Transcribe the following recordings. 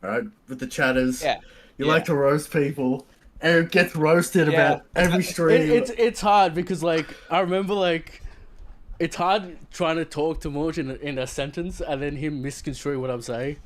right? With the chatters. Yeah, You like yeah, to roast people. Eric gets roasted yeah. about every It, stream. it's hard because like I remember like it's hard trying to talk to Morj in a sentence and then him misconstruing what I'm saying.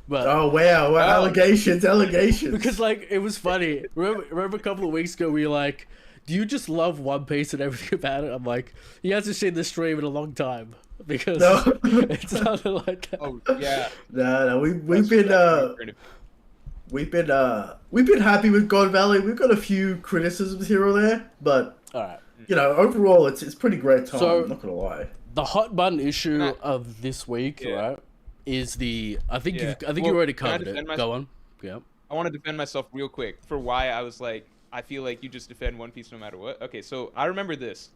But Oh wow, well, Oh, allegations, because allegations. like it was funny. Remember a couple of weeks ago we were like, "Do you just love One Piece and everything about it?" I'm like, "He hasn't seen the stream in a long time because No, it's something like that." oh yeah. no, we've That's been that's my point of view. we've been happy with God Valley. We've got a few criticisms here or there, but All right. overall it's pretty great time. So- I'm not gonna lie. The hot button issue Can I- of this week, Yeah. right, is the I think Yeah. I think Well, you already can I covered it. defend Go myself? on. Yeah. I want to defend myself real quick for why I was like, I feel like you just defend One Piece no matter what. Okay, so I remember this.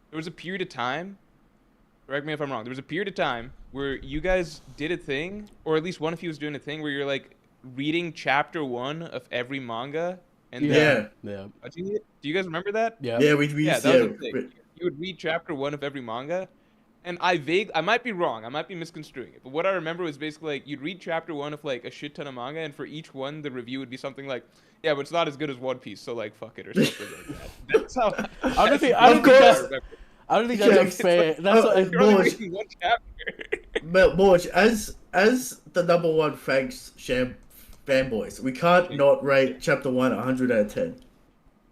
There was a period of time, correct me if I'm wrong, there was a period of time where you guys did a thing, or at least one of you was doing a thing where you're like reading chapter 1 of every manga, and then, Yeah, Yeah. do you guys remember that? Yeah. yeah, we Yeah, used that was yeah, the thing. You would read chapter 1 of every manga, and I might be wrong, I might be misconstruing it, but what I remember was basically like you'd read chapter 1 of like a shit ton of manga, and for each one the review would be something like, yeah, but it's not as good as One Piece, so like fuck it or something like that. That's how. I don't think Of course. I don't think that's Yeah, a fair. That's oh, not, You're only Morj, reading one chapter. Morj, as the number one fanboys, we can't not rate chapter 1 100 out of 10.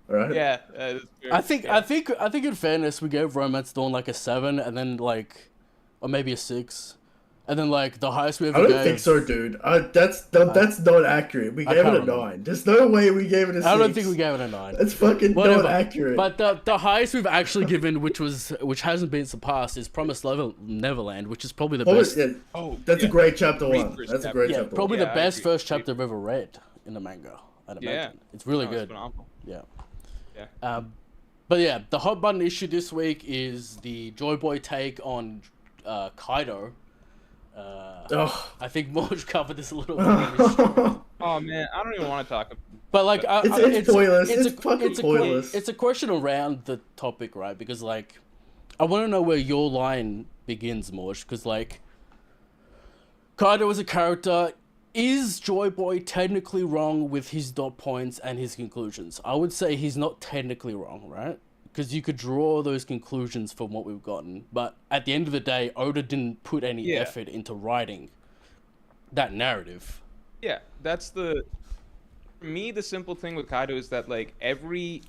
All right. Yeah, that's fair. I think Yeah. I think in fairness we gave Romance Dawn like a 7 and then like or maybe a 6. And then like the highest we ever I don't gave. think so, dude. That's not accurate. We I gave it can't a remember. 9. There's no way we gave it a 6. I don't think we gave it a 9. That's fucking Whatever. not accurate. But the highest we've actually given, which hasn't been surpassed, is Promised Neverland, which is probably the best. Yeah, Oh, that's yeah. a great chapter Great 1. first That's a chapter. great Yeah, chapter probably 1. Yeah, the I best agree. first chapter I've ever read in the manga. I'd Yeah. imagine it's really No, it's good. phenomenal. Yeah. Yeah. But yeah, the hot button issue this week is the Joy Boy take on Kaido. Oh. I think Morj covered this a little bit. in his stream. Oh man, I don't even want to talk. But like, It's pointless. It's fucking it's pointless. It's a question around the topic, right? Because like, I want to know where your line begins, Morj. Because like, Kaido as a character, is Joy Boy technically wrong with his dot points and his conclusions? I would say he's not technically wrong, right? Because you could draw those conclusions from what we've gotten, but at the end of the day, Oda didn't put any Yeah. effort into writing that narrative. Yeah, that's the. For me, the simple thing with Kaido is that like every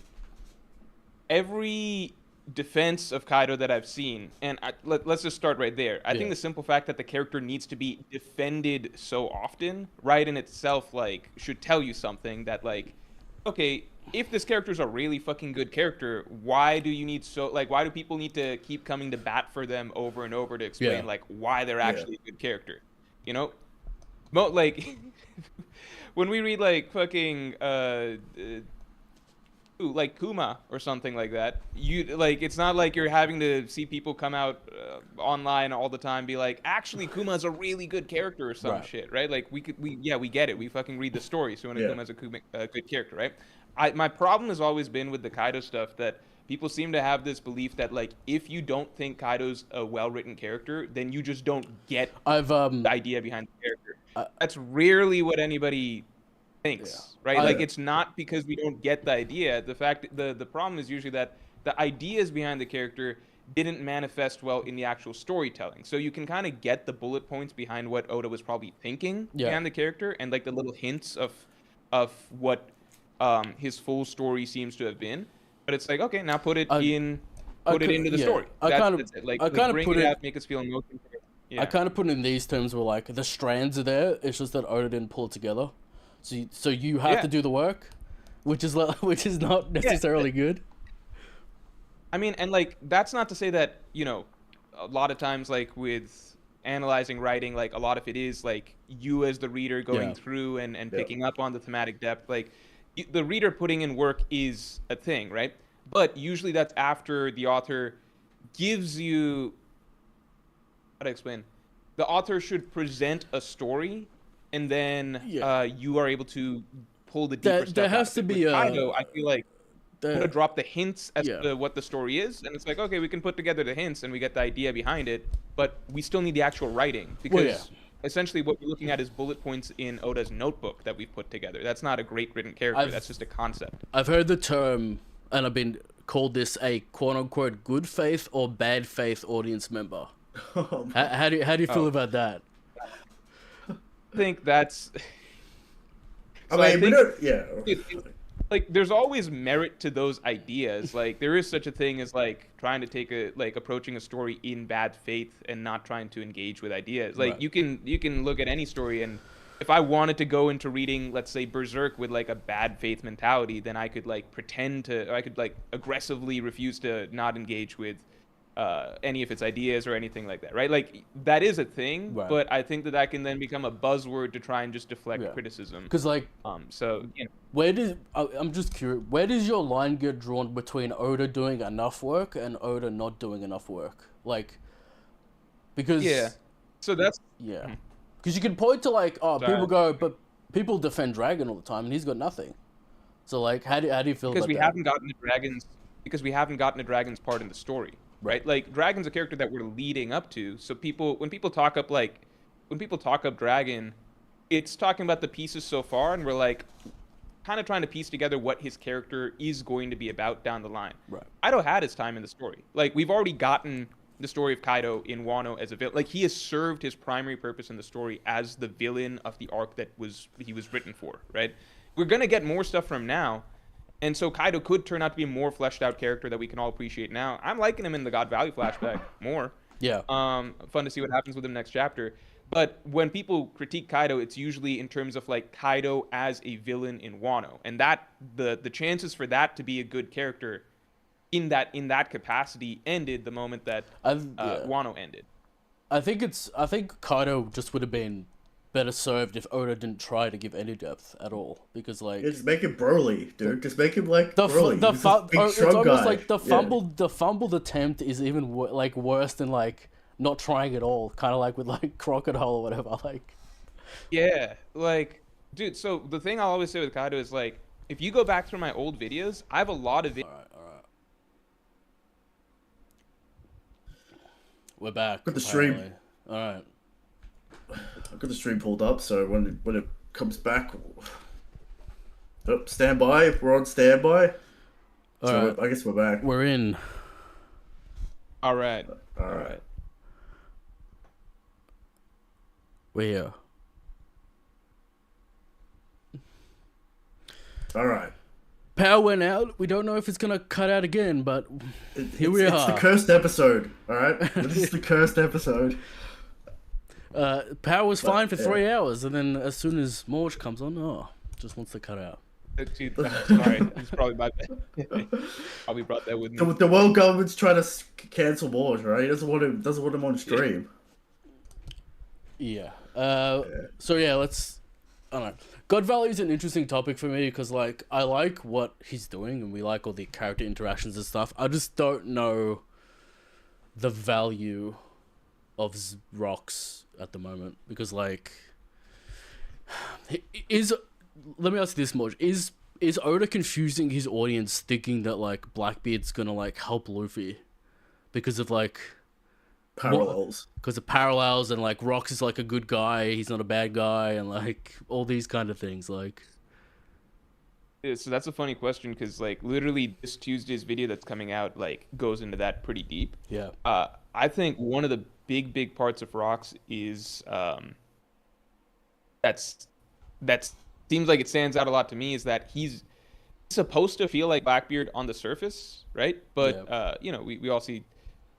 defense of Kaido that I've seen, and let's just start right there. I Yeah. think the simple fact that the character needs to be defended so often, right in itself, like should tell you something that like, okay, if this character's a really fucking good character, why do you need why do people need to keep coming to bat for them over and over to explain Yeah. like why they're actually a good character, you know? Like when we read like fucking like Kuma or something like that, you like it's not like you're having to see people come out online all the time be like, actually Kuma's a really good character or some Right. shit, right? Like we get it, we fucking read the story, so when Yeah. Kuma's a good character, right? My problem has always been with the Kaido stuff that people seem to have this belief that like if you don't think Kaido's a well-written character, then you just don't get I've the idea behind the character. That's rarely what anybody thinks, right? I- Like it's not because we don't get the idea. The problem is usually that the ideas behind the character didn't manifest well in the actual storytelling. So you can kind of get the bullet points behind what Oda was probably thinking behind the character and like the little hints of what his full story seems to have been. But it's like, okay, now put it into the story. That's it. Like bring put it it. out, make us feel emotion. Yeah. I kind of put it in these terms where like the strands are there. It's just that Oda didn't pull it together. So you have Yeah. to do the work, which is not necessarily good. I mean, and like that's not to say that, you know, a lot of times like with analyzing writing, like a lot of it is like you as the reader going Yeah. through and picking up on the thematic depth. Like the reader putting in work is a thing, right? But usually that's after the author gives you, how to explain, the author should present a story and then Yeah. you are able to pull the deeper There stuff out has of to it. be With a- Kaido, I feel like to The, drop the hints as Yeah. to what the story is, and it's like, okay, we can put together the hints and we get the idea behind it, but we still need the actual writing because essentially what we're looking at is bullet points in Oda's notebook that we've put together. That's not a great written character. That's just a concept. I've heard the term, and I've been called this a quote-unquote good faith or bad faith audience member. How do you feel about that? I think that's... Like, there's always merit to those ideas. Like, there is such a thing as, like, trying to take approaching a story in bad faith and not trying to engage with ideas. Like, Right. you can look at any story, and if I wanted to go into reading, let's say, Berserk with, like, a bad faith mentality, then I could, like, aggressively refuse to not engage with any of its ideas or anything like that, right? Like, that is a thing, Right. but I think that can then become a buzzword to try and just deflect criticism. Because, like, so, you know. I'm just curious, where does your line get drawn between Oda doing enough work and Oda not doing enough work? Like, because... Yeah. So that's... Yeah. Because you can point to, like, people go, but people defend Dragon all the time, and he's got nothing. So, like, how do you feel about that? Because we haven't gotten to Dragon's part in the story, right? Like, Dragon's a character that we're leading up to, so when people talk up Dragon, it's talking about the pieces so far, and we're, like, kind of trying to piece together what his character is going to be about down the line. Right. Kaido had his time in the story. Like, we've already gotten the story of Kaido in Wano as a villain. Like, he has served his primary purpose in the story as the villain of the arc that he was written for, right? We're going to get more stuff from now, and so Kaido could turn out to be a more fleshed out character that we can all appreciate now. I'm liking him in the God Valley flashback more. Yeah. Fun to see what happens with him next chapter. But when people critique Kaido, it's usually in terms of, like, Kaido as a villain in Wano, and that the chances for that to be a good character in that capacity ended the moment that Wano ended. I think Kaido just would have been better served if Oda didn't try to give any depth at all, because, like, just make him Broly, dude. Just make him like Broly. It's almost like the fumbled attempt is even worse than, like, not trying at all. Kind of like with, like, Crocodile or whatever. Like, yeah, like, dude. So the thing I'll always say with Kaido is, like, if you go back through my old videos, I have a lot of videos. All right. We're back. Got the stream. Apparently. All right. I've got the stream pulled up, so when it comes back, standby. We're on standby. So I guess we're back. We're in. All right. We're here. All right. Power went out. We don't know if it's gonna cut out again, but here we are. It's the cursed episode. All right. This is the cursed epised. Power was fine for 3 hours, and then as soon as Morj comes on, just wants to cut out. Dude, sorry, it's probably my bad. Probably brought that with me. The world government's trying to cancel Morj, right? He doesn't want him on stream. Yeah. So yeah, let's. I don't know. God Valley is an interesting topic for me because, like, I like what he's doing and we like all the character interactions and stuff. I just don't know the value of rocks at the moment because, like, let me ask you this, Morj. Is Oda confusing his audience thinking that, like, Blackbeard's gonna, like, help Luffy because of, like, parallels? Because of parallels and, like, Rocks is, like, a good guy, he's not a bad guy, and, like, all these kind of things, like. Yeah, so that's a funny question because, like, literally this Tuesday's video that's coming out, like, goes into that pretty deep. Yeah. I think one of the big parts of Rocks is that seems like it stands out a lot to me is that he's supposed to feel like Blackbeard on the surface, right? But you know, we all see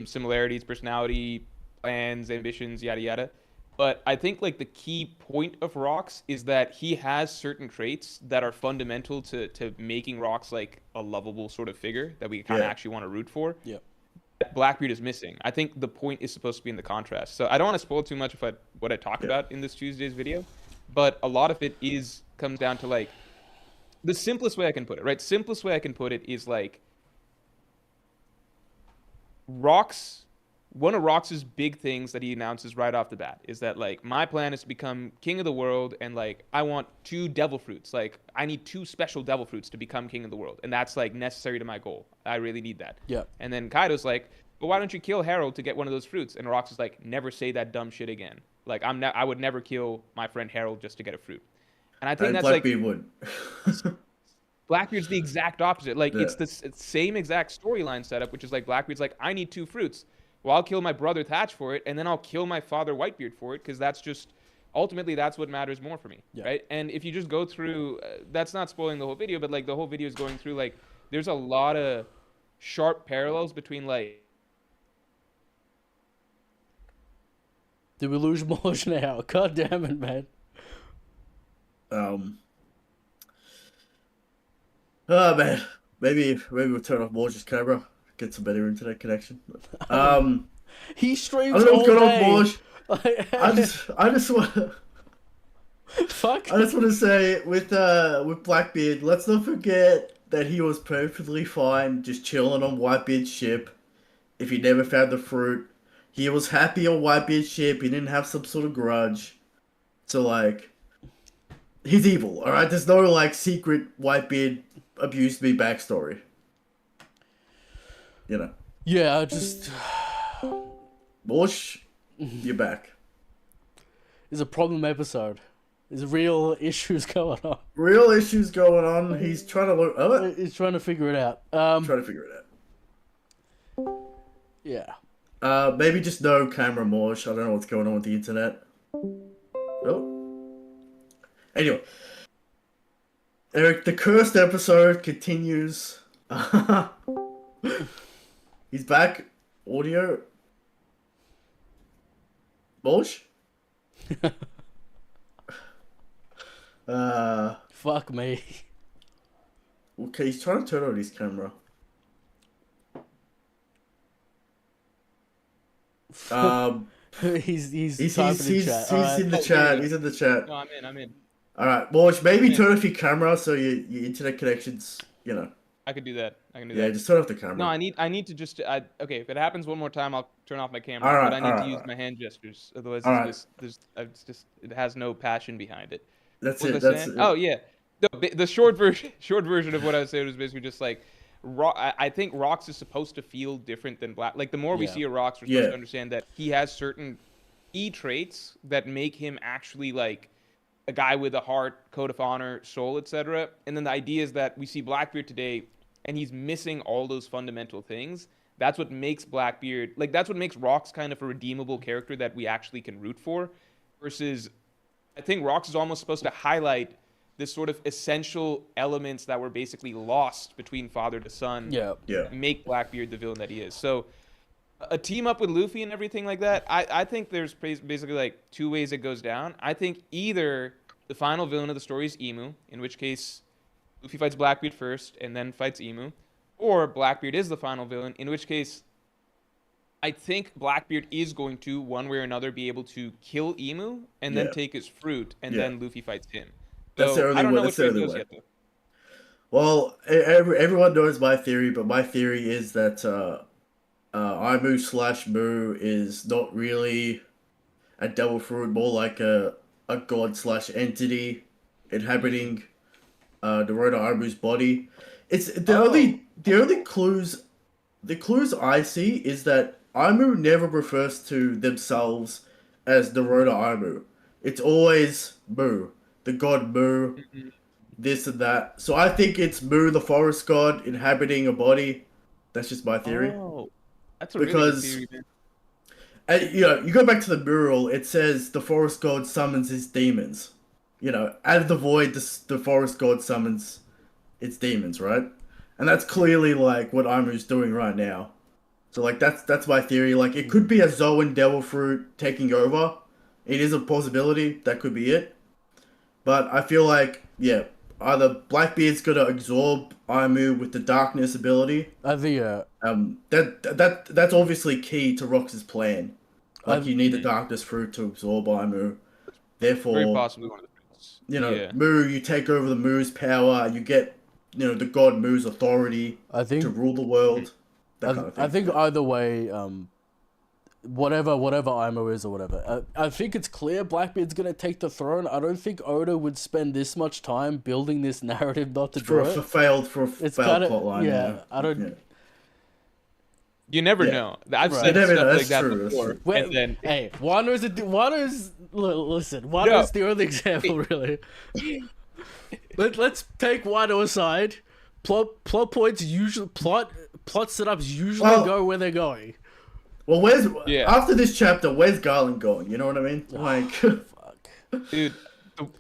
similarities, personality, plans, ambitions, yada yada. But I think, like, the key point of Rocks is that he has certain traits that are fundamental to making Rocks, like, a lovable sort of figure that we kind of actually want to root for. Yeah. Blackbeard is missing. I think the point is supposed to be in the contrast. So I don't want to spoil too much of what I talk about in this Tuesday's video, but a lot of it comes down to, like, the simplest way I can put it, right? Simplest way I can put it is, like, Rocks. One of Rocks' big things that he announces right off the bat is that, like, my plan is to become king of the world, and, like, I want 2 devil fruits. Like, I need 2 special devil fruits to become king of the world, and that's, like, necessary to my goal. I really need that. Yeah. And then Kaido's like, well, why don't you kill Harold to get one of those fruits? And Rocks is like, never say that dumb shit again. Like I would never kill my friend Harold just to get a fruit. And I think And that's like Blackbeard would. Blackbeard's the exact opposite. Like Yeah. it's the same exact storyline setup, which is like Blackbeard's like, I need 2 fruits. Well, I'll kill my brother Thatch for it, and then I'll kill my father Whitebeard for it, because that's just ultimately that's what matters more for me, Yeah. right? And if you just go through, that's not spoiling the whole video, but like the whole video is going through like there's a lot of sharp parallels between like Did we lose Morj now? God damn it, man. Oh man, maybe we'll turn off Morj's camera, get some better internet connection. He I streams don't know all what's going on, day. Morj. Like, I just want fuck. I just want to say with Blackbeard, let's not forget that he was perfectly fine just chilling on Whitebeard's ship. If he never found the fruit, he was happy on Whitebeard's ship. He didn't have some sort of grudge. So like, he's evil. All right, there's no like secret Whitebeard abused me backstory. You know, Yeah, I just Morj, you're back. it's a problem episode. There's real issues going on. Real issues going on. He's trying to look. Oh, He's trying to figure it out. trying to figure it out. Yeah. Maybe just no camera, Morj. I don't know what's going on with the internet. Oh. Anyway. Eric, the cursed episode continues. He's back. Audio. Morj? Fuck me. Okay, he's trying to turn on his camera. He's typing in chat. He's Alright. in the Oh, chat. there you He's in the chat. no, I'm in. All right, Morj, maybe I'm in. turn off your camera so your internet connection's, you know. I could do that. I can do Yeah, that. just turn off the camera. No, I need to just okay. If it happens one more time, I'll turn off my camera. All right, but I need all to right, use all my hand gestures. Otherwise, All it's just it has no passion behind it. That's What it. was I That's saying? it. Oh yeah, the short version of what I was saying was basically just like, I think Rox is supposed to feel different than Black. Like the more we Yeah. see of Rox, we're supposed to understand that he has certain key traits that make him actually like a guy with a heart, code of honor, soul, etc. And then the idea is that we see Blackbeard today, and he's missing all those fundamental things. That's what makes Blackbeard, like that's what makes Rox kind of a redeemable character that we actually can root for. Versus, I think Rox is almost supposed to highlight this sort of essential elements that were basically lost between father to son. Yeah. Yeah. Make Blackbeard the villain that he is. So a team up with Luffy and everything like that, I think there's basically like 2 ways it goes down. I think either the final villain of the story is Emu, in which case Luffy fights Blackbeard first and then fights Emu, or Blackbeard is the final villain, in which case I think Blackbeard is going to, one way or another, be able to kill Emu and then Yeah. take his fruit, and Yeah. then Luffy fights him. That's the So only I don't way- know that's which way the it only goes way. yet, though. Well, everyone knows my theory, but my theory is that Aimu/Mu is not really a devil fruit, more like a god/entity inhabiting the Rota Aimu's body. It's the only clues I see is that Aimu never refers to themselves as the Rota Aimu. It's always Mu, the god Mu, this and that. So I think it's Mu, the forest god, inhabiting a body. That's just my theory. Oh, that's a really Because- good theory, man. And, you know, you go back to the mural, it says the forest god summons his demons. You know, out of the void, the forest god summons its demons, right? And that's clearly, like, what Aimu's doing right now. So, like, that's my theory. Like, it could be a Zoan devil fruit taking over. It is a possibility. That could be it. But I feel like, yeah, either Blackbeard's gonna absorb Aimu with the darkness ability. I think That's obviously key to Rox's plan. Like, I've- you need the darkness fruit to absorb Aimu. Very Therefore, possibly one of the fruits. you know, Yeah. Mu, you take over the Mu's power, you get, you know, the god Mu's authority I think to rule the world. That kind of thing. I think either way, whatever Aimu is or whatever, I think it's clear Blackbeard's gonna take the throne. I don't think Oda would spend this much time building this narrative not to for do a it. failed It's failed kind of plotline. yeah. I don't. Yeah. You never Yeah. know. I've Right. said You never stuff know, like that's that true, that's before, true. Wait, and then hey, Wano's listen, Wano's No. the only example really. Let's take Wano aside. Plot points usually plot setups usually Well- go where they're going. Well, where's Yeah. after this chapter? Where's Garland going? You know what I mean? Like, Fuck. dude.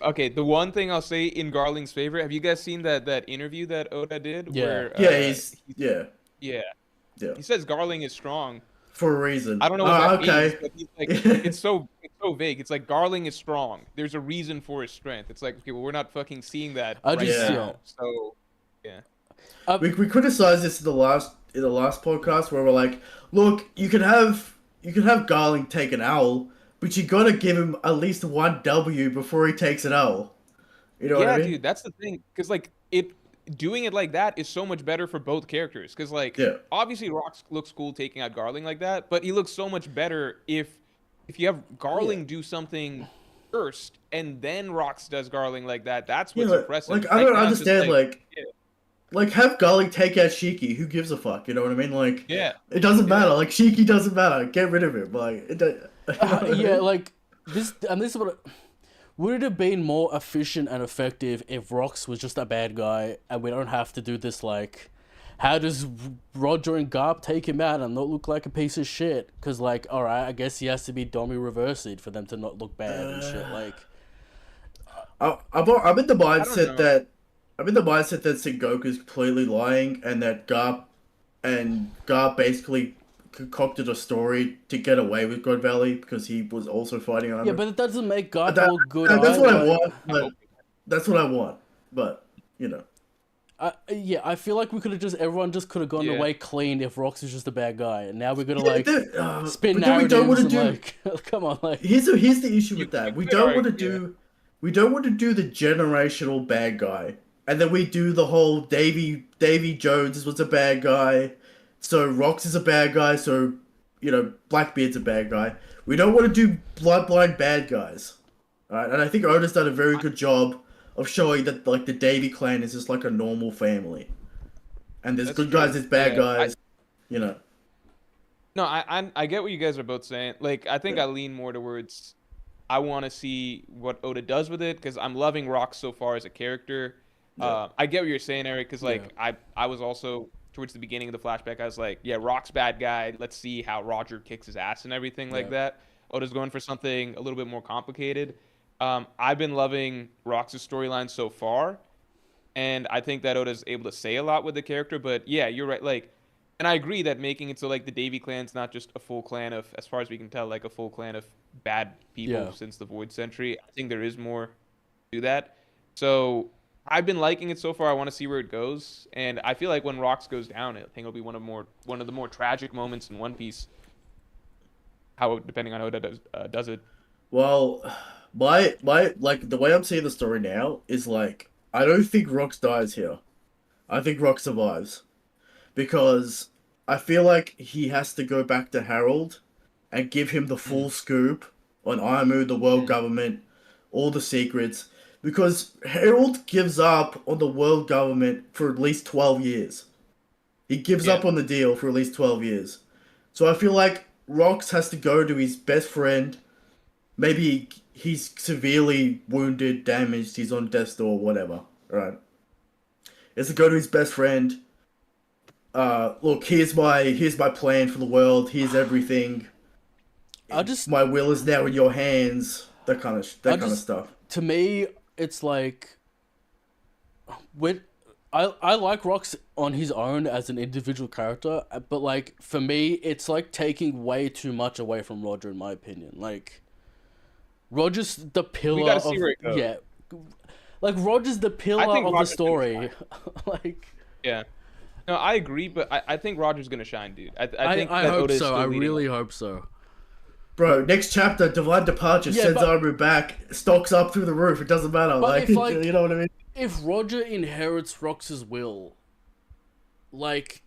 Okay, the one thing I'll say in Garling's favor, have you guys seen that interview that Oda did? Yeah. Where, yeah, yeah, yeah. yeah, He says Garling is strong. for a reason. I don't know what that okay. means, but he's like, it's so vague. It's like Garling is strong. There's a reason for his strength. It's like, okay, well, we're not fucking seeing that I right just- now. So, yeah. We criticized this in the last podcast where we're like, look, you can have Garling take an L, but you gotta give him at least one W before he takes an L. You know what Yeah, I mean? dude, that's the thing. Because like doing it like that is so much better for both characters. Because like, Yeah. obviously, Rox looks cool taking out Garling like that, but he looks so much better if you have Garling do something first and then Rox does Garling like that. That's what's impressive. Like, I don't now it's just understand. yeah. Like have Garling take out Shiki. Who gives a fuck? You know what I mean? Like, Yeah. it doesn't matter. Like Shiki doesn't matter. Get rid of him. Like, it don't, you know what I Yeah, mean? like this is what. Would it have been more efficient and effective if Rox was just a bad guy and we don't have to do this, like, how does Roger and Garp take him out and not look like a piece of shit? Because, like, alright, I guess he has to be Domi reversing for them to not look bad and shit, like... I'm in the know. mindset that Sengoku's completely lying and that Garp basically concocted a story to get away with God Valley because he was also fighting armor. Yeah, but it doesn't make Garp That- look good that's what I either. want. But that's what I want. But you know, I feel like everyone just could have gone Yeah. away clean if Rox was just a bad guy, and now we're gonna like but spin then we don't narratives wanna and like, come on, like, here's the issue with You that. We could don't want to argue, do we don't want to do the generational bad guy, and then we do the whole Davy Jones was a bad guy, so Rox is a bad guy, so you know Blackbeard's a bad guy. We don't want to do bloodline bad guys, alright? And I think Oda's done a very good job of showing that like the Davy clan is just like a normal family, and there's That's good true. guys, there's bad Yeah, guys, you know. No, I get what you guys are both saying. Like, I think I lean more towards I want to see what Oda does with it because I'm loving Rox so far as a character. Yeah. I get what you're saying, Eric, because like Yeah. I was also towards the beginning of the flashback. I was like, yeah, Rox bad guy. Let's see how Roger kicks his ass and everything like that. Oda's going for something a little bit more complicated. I've been loving Rox's storyline so far, and I think that Oda's able to say a lot with the character. But yeah, you're right. Like, and I agree that making it so like the Davy clan's not just a full clan of, as far as we can tell, like a full clan of bad people Yeah. since the Void Century. I think there is more to that. So I've been liking it so far. I want to see where it goes, and I feel like when Rox goes down, I think it'll be one of the more tragic moments in One Piece. How depending on how Oda does it. Well, my like the way I'm seeing the story now is like I don't think Rox dies here. I think Rox survives because I feel like he has to go back to Harold and give him the full scoop on Aimu, the world government, all the secrets. Because Harold gives up on the world government for at least 12 years. He gives up on the deal for at least 12 years. So I feel like Rox has to go to his best friend. Maybe he's severely wounded, damaged, he's on death's door, whatever. Right? He has to go to his best friend. Look, here's my plan for the world. Here's everything. My will is now in your hands. That kind of stuff. To me, it's like I like Rox on his own as an individual character, but like for me, it's like taking way too much away from Roger, in my opinion. Like Roger's the pillar gotta of see where it goes. yeah, like Roger's the pillar think of the Roger's gonna story. Like Yeah. No, I agree, but I think Roger's gonna shine, dude. I think I that hope Oda is so. still I leading. really hope so. Bro, next chapter, Divine Departure Yeah, sends but- Aimu back, stocks up through the roof. It doesn't matter. Like, if, like- you know what I mean? If Roger inherits Rox's will, like,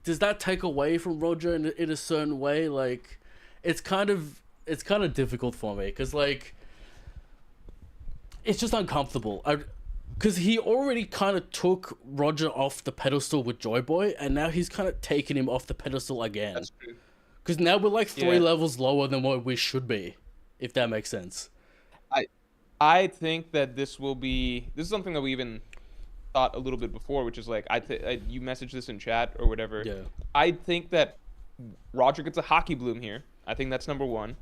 does that take away from Roger in a certain way? Like, it's kind of difficult for me because like, it's just uncomfortable. because he already kind of took Roger off the pedestal with Joy Boy, and now he's kind of taken him off the pedestal again. That's true. Because now we're like 3 Yeah. levels lower than what we should be, if that makes sense. I think that this is something that we even thought a little bit before, which is like you messaged this in chat or whatever. Yeah. I think that Roger gets a hockey bloom here. I think that's number one.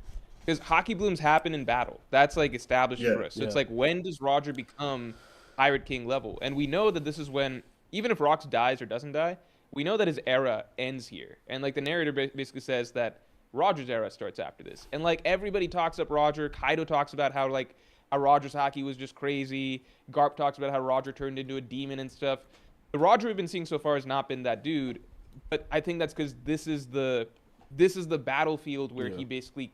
Because hockey blooms happen in battle. That's like established for us. So it's like, when does Roger become Pirate King level? And we know that this is when, even if Rox dies or doesn't die, we know that his era ends here. And like the narrator basically says that Roger's era starts after this. And like everybody talks up Roger. Kaido talks about how like Roger's hockey was just crazy. Garp talks about how Roger turned into a demon and stuff. The Roger we've been seeing so far has not been that dude. But I think that's because this is the battlefield where he basically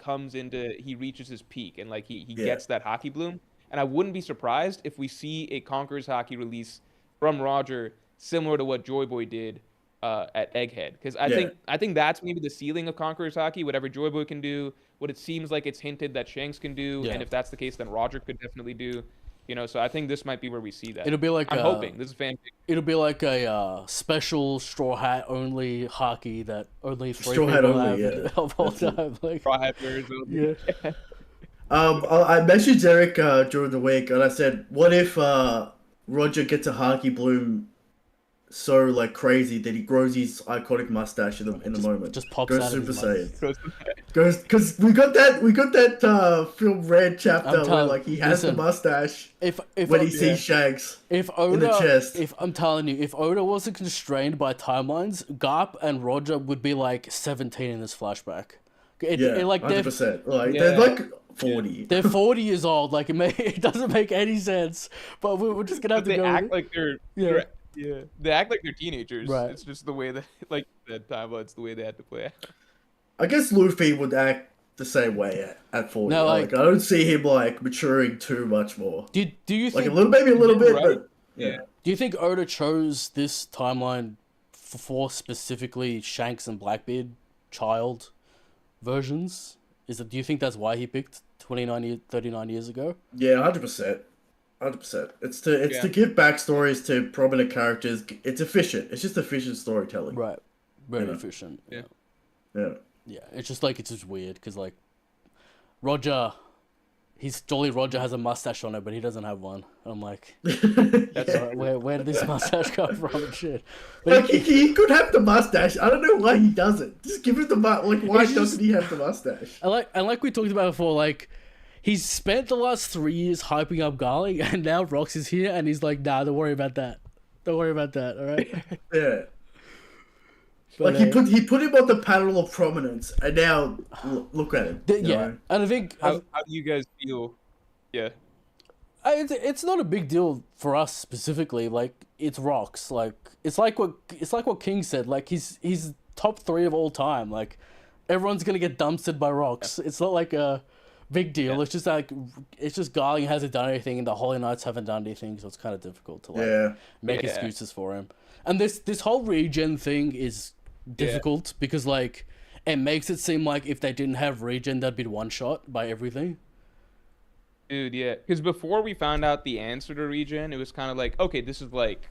he reaches his peak and like he gets that hockey bloom. And I wouldn't be surprised if we see a Conqueror's Hockey release from Roger similar to what Joy Boy did at Egghead. Because I think that's maybe the ceiling of Conqueror's Hockey, whatever Joy Boy can do, what it seems like it's hinted that Shanks can do, and if that's the case, then Roger could definitely do. You know, so I think this might be where we see that. It'll be like I'm hoping. This is fanfic. It'll be like a special Straw Hat only hockey that only 3 Straw Hat people only, have of all time. Like, Straw Hat wearers only. yeah. I messaged Eric during the week, and I said, "What if Roger gets a hockey bloom so like crazy that he grows his iconic mustache in the moment, just pops goes out of Super his Saiyan, goes because we got that film Red chapter where like he has the mustache when he sees Shanks If in the chest. I'm telling you, if Oda wasn't constrained by timelines, Garp and Roger would be like 17 in this flashback. Like 100%. They're like 40. They're 40 years old. Like it doesn't make any sense. But we're just gonna have to they go. Act like they're they act like they're teenagers. Right. It's just the way that like that timeline's the way they had to play. I guess Luffy would act the same way at 40. No, like I don't see him like maturing too much more. Do you think Like maybe a little bit, right. but Yeah. Do you think Oda chose this timeline for specifically Shanks and Blackbeard child versions? Do you think that's why he picked 39 years ago? Yeah, 100%. 100%. It's to give backstories to prominent characters. It's efficient. It's just efficient storytelling. Right. Very efficient. Yeah. Yeah. It's just weird because like Roger, Jolly Roger has a mustache on it, but he doesn't have one. I'm like, That's where did this mustache come from and shit? But Like he could have the mustache. I don't know why he doesn't. Just give him the like. Why It's doesn't he have the mustache? and like we talked about before, like he's spent the last 3 years hyping up Garlic, and now Rox is here, and he's like, nah, don't worry about that. Don't worry about that. All right. Yeah. But, Like he put him on the panel of prominence, and now look at him. you know? And I think how do you guys feel? Yeah. it's not a big deal for us specifically. Like it's Rox. Like it's like what King said. Like he's top 3 of all time. Like everyone's gonna get dumpstered by Rox. It's not like a big deal. It's just like Garling hasn't done anything, and the Holy Knights haven't done anything, so it's kind of difficult to like make excuses for him. And this whole regen thing is difficult because like it makes it seem like if they didn't have regen, they'd be one shot by everything. Dude, yeah. Because before we found out the answer to regen, it was kind of like, okay, this is like,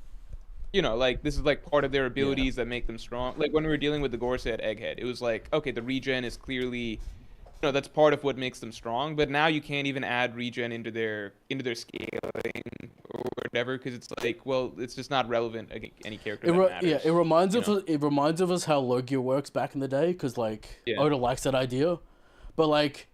this is like part of their abilities that make them strong. Like when we were dealing with the Gorset Egghead, it was like, okay, the regen is clearly, that's part of what makes them strong. But now you can't even add regen into their scaling or whatever because it's like, well, it's just not relevant against any character that matters. Yeah, it reminds of us how Logia works back in the day because like Oda likes that idea, but like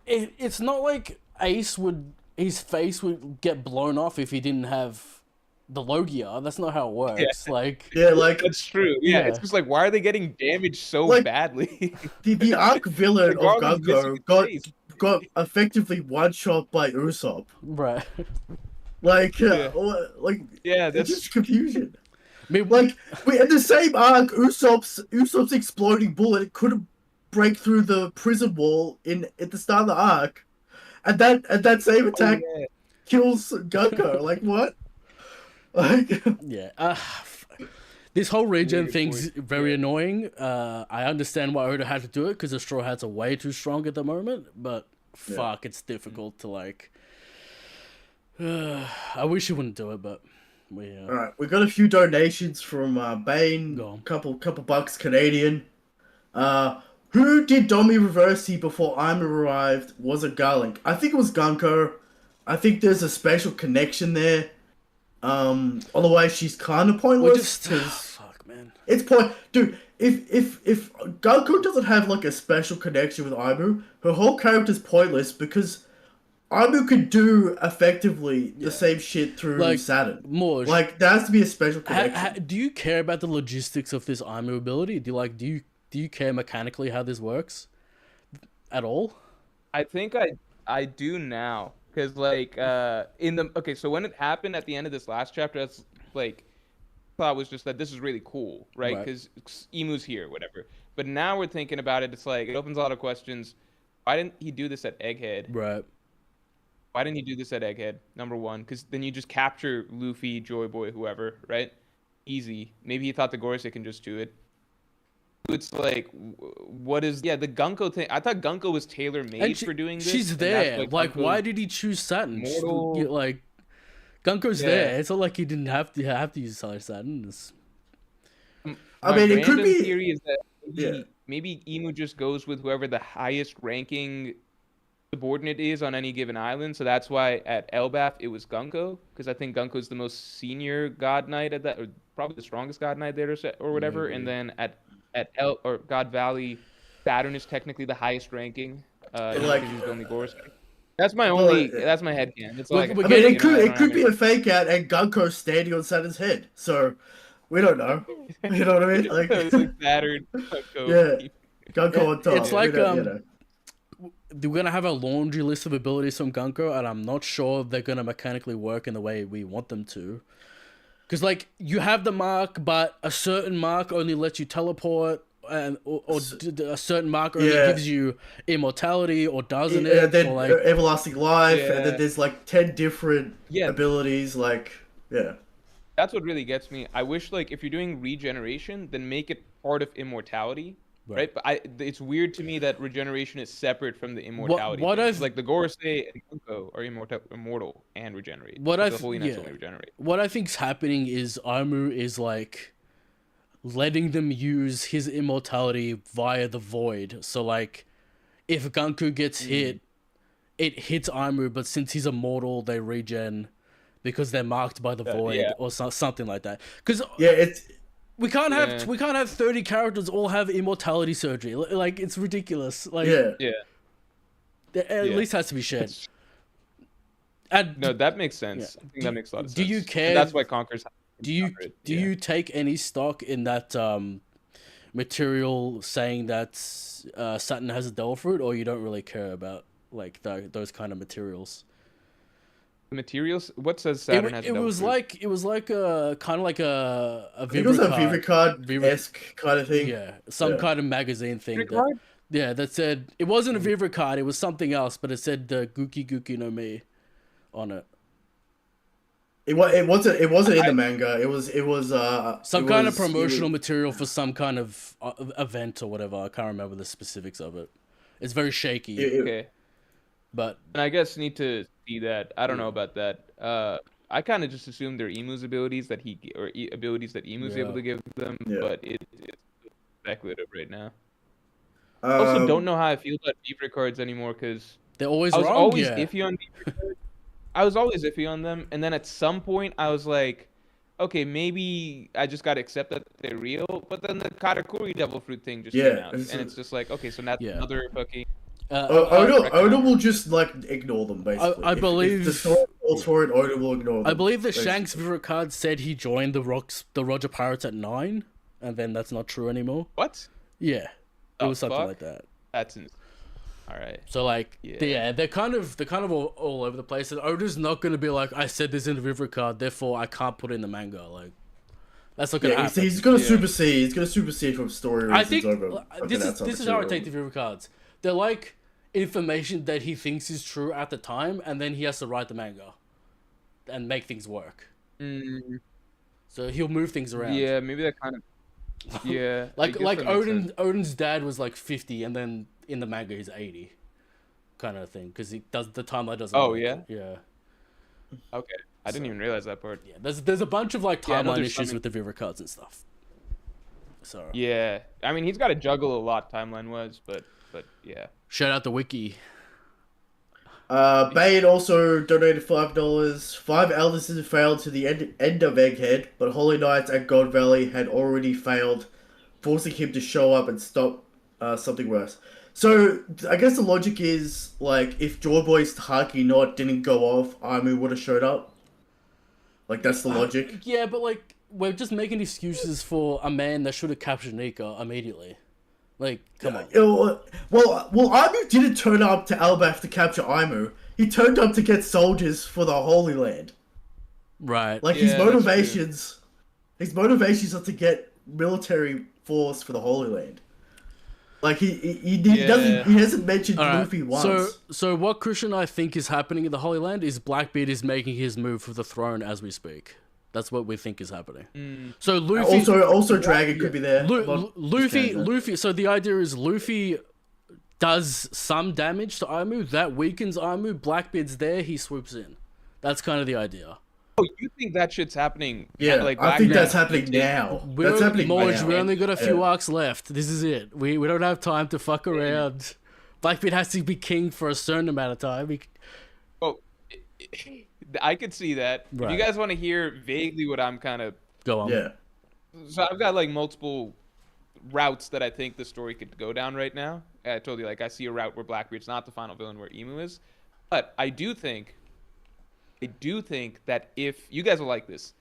it's not like his face would get blown off if he didn't have the Logia. That's not how it works. Like that's true. Yeah, it's just like, why are they getting damaged so badly? the arc villain of Gunko got effectively one shot by Usopp. Right. Like that's just confusion. Like in the same arc, Usopp's exploding bullet couldn't break through the prison wall at the start of the arc, and that same attack kills Gunko. Like what? Like this whole regen thing's very annoying. I understand why Oda had to do it because the Straw Hats are way too strong at the moment, but fuck, it's difficult to like. I wish he wouldn't do it, but All right, we got a few donations from Bane, Go on. couple bucks Canadian. Who did Domi Reversi before Aimu arrived? Was it Garlink? I think it was Gunko. I think there's a special connection there. Otherwise she's kind of pointless. fuck, man. It's dude. If Gunko doesn't have like a special connection with Aimu, her whole character's pointless because Aimu could do effectively the same shit through Like, Saturn. Morj, Like there has to be a special connection. do you care about the logistics of this Aimu ability? Do you care mechanically how this works at all? I think I do now, because like so when it happened at the end of this last chapter, that's like thought was just that this is really cool, right? Right. Because Emu's here, whatever. But now we're thinking about it. It's like it opens a lot of questions. Why didn't he do this at Egghead? Right. Why didn't he do this at Egghead? Number one, because then you just capture Luffy, Joy Boy, whoever, right? Easy. Maybe he thought the Gorosei can just do it. It's like, what is the Gunko thing? I thought Gunko was tailor made for doing this. She's and there. that's Like, Gunko's why did he choose Saturn? mortal- Like, Gunko's Yeah. there. It's not like he didn't have to use Saturn. I My mean, it could random be- theory is that Yeah. maybe Emu just goes with whoever the highest ranking subordinate is on any given island. So that's why at Elbaf it was Gunko, because I think Gunko's the most senior God Knight at that, or probably the strongest God Knight there or whatever. Maybe. And then at God Valley, Saturn is technically the highest ranking. Like- Because he's the only Gorosei. That's my Well, only. That's my headcanon. It's like we're I mean, getting- it could I don't be have a fake out and Gunko standing on Saturn's head. So we don't know. You know what I mean? Like, it's like Saturn. Gunko. Yeah. Gunko on top. It's like, We don't, you know. We're gonna have a laundry list of abilities from Gunko, and I'm not sure they're gonna mechanically work in the way we want them to. Because, like, you have the mark, but a certain mark only lets you teleport, and a certain mark only Yeah. gives you immortality, or doesn't And it? then Or, like, everlasting life, and Yeah. then there's like 10 different Yeah. abilities. Like, yeah. That's what really gets me. I wish, like, if you're doing regeneration, then make it part of immortality, right? But it's weird to me that regeneration is separate from the immortality. what thing. I've- Like the Gorosei and Gunko are immortal and regenerate. What but I've- the Holy Knights yeah. only regenerate. what I think's happening is Aimu is, like, letting them use his immortality via the void. So, like, if Gunko gets hit, it hits Aimu, but since he's immortal, they regen because they're marked by the void, yeah. or something like that. Because Yeah, it's. we can't have Yeah. we can't have 30 characters all have immortality surgery. Like, it's ridiculous. Like, Yeah. Yeah. there at Yeah. least has to be shared. And No, that makes sense. Yeah. I think that makes a lot of sense. do you And care- that's why Conquer's. do you Yeah. take any stock in that material saying that Saturn has a devil fruit, or you don't really care about, like, those kind of materials? The materials? What says It, Saturn has a it devil was fruit? like a kind of like a I think it was a Vivrecard. Vivrecard-esque kind of thing. Yeah, some Yeah. kind of magazine thing. Vivrecard? That said, it wasn't a Vivrecard, it was something else, but it said Guki Guki no Mi on it. It wasn't in the manga. It was Some it kind was- of it promotional was- material for some kind of event or whatever. I can't remember the specifics of it. It's very shaky, Okay. but And I guess need to see that. I don't know about that. I kind of just assumed they're Emu's abilities that abilities that Emu's able Yeah. to give them, Yeah. but it's speculative right now. I also don't know how I feel about Vivre cards anymore, because they're always I was wrong. always Yeah. iffy on Vivre cards. I was always iffy on them, and then at some point I was like, okay, maybe I just gotta accept that they're real. But then the Katakuri Devil Fruit thing just came Yeah, out, it's- and it's just like, okay, so that's Yeah. another fucking. Oda will just like ignore them basically. I If believe- the story calls for it, Oda will ignore them. I believe that basically. Shanks Vivrecard said he joined the Roger Pirates at 9, and then that's not true anymore. What? Yeah, it The was something fuck? like that. That's all right. So, like, Yeah. they're kind of all over the place. And Oda's not going to be like, I said this in the Vivrecard, therefore I can't put it in the manga. Like, that's not going to Yeah, happen. he's gonna Yeah. supersede. He's gonna supersede from story reasons I think over. this is how I take the Vivrecards. They're like information that he thinks is true at the time, and then he has to write the manga and make things work. So he'll move things around. Yeah, maybe that kind of. Yeah. I Like guess that makes sense. Odin's dad was like 50, and then in the manga he's 80, kind of thing. Because he does the timeline doesn't. Oh, work. yeah? Yeah. Okay, I didn't even realize that part. Yeah, there's a bunch of like Yeah, I know timeline there's issues something- with the viewer cards and stuff. So Yeah, I mean he's got to juggle a lot timeline wise, but yeah. shout out the wiki. Bane also donated $5. 5 elders had failed to the end of Egghead, but Holy Knights at God Valley had already failed, forcing him to show up and stop something worse. So I guess the logic is like if Joy Boy's Haki Knot didn't go off, Aimu would have showed up. Like that's the logic. Yeah, but like we're just making excuses for a man that should have captured Nika immediately. Like, come on. Well, Aimu didn't turn up to Elbaf to capture Aimu. He turned up to get soldiers for the Holy Land. Right. Like Yeah, his that's motivations are to get military force for the Holy Land. Like he hasn't mentioned All right. Luffy once. So what Christian I think is happening in the Holy Land is Blackbeard is making his move for the throne as we speak. That's what we think is happening. So Luffy Also Dragon could be there. Luffy. So the idea is Luffy does some damage to Aimu, that weakens Aimu. Blackbeard's there, he swoops in. That's kind of the idea. Oh, you think that shit's happening? Yeah, like I think Blackbeard- that's happening now. That's happening Morj, now. we only got a few Yeah. arcs left. This is it. We don't have time to fuck around. Blackbeard has to be king for a certain amount of time. Oh, I could see that. If Right. you guys want to hear vaguely what I'm kind of, Go on. Yeah. so I've got like multiple routes that I think the story could go down right now. I told you, like I see a route where Blackbeard's not the final villain, where Emu is, but I do think that if you guys will like this,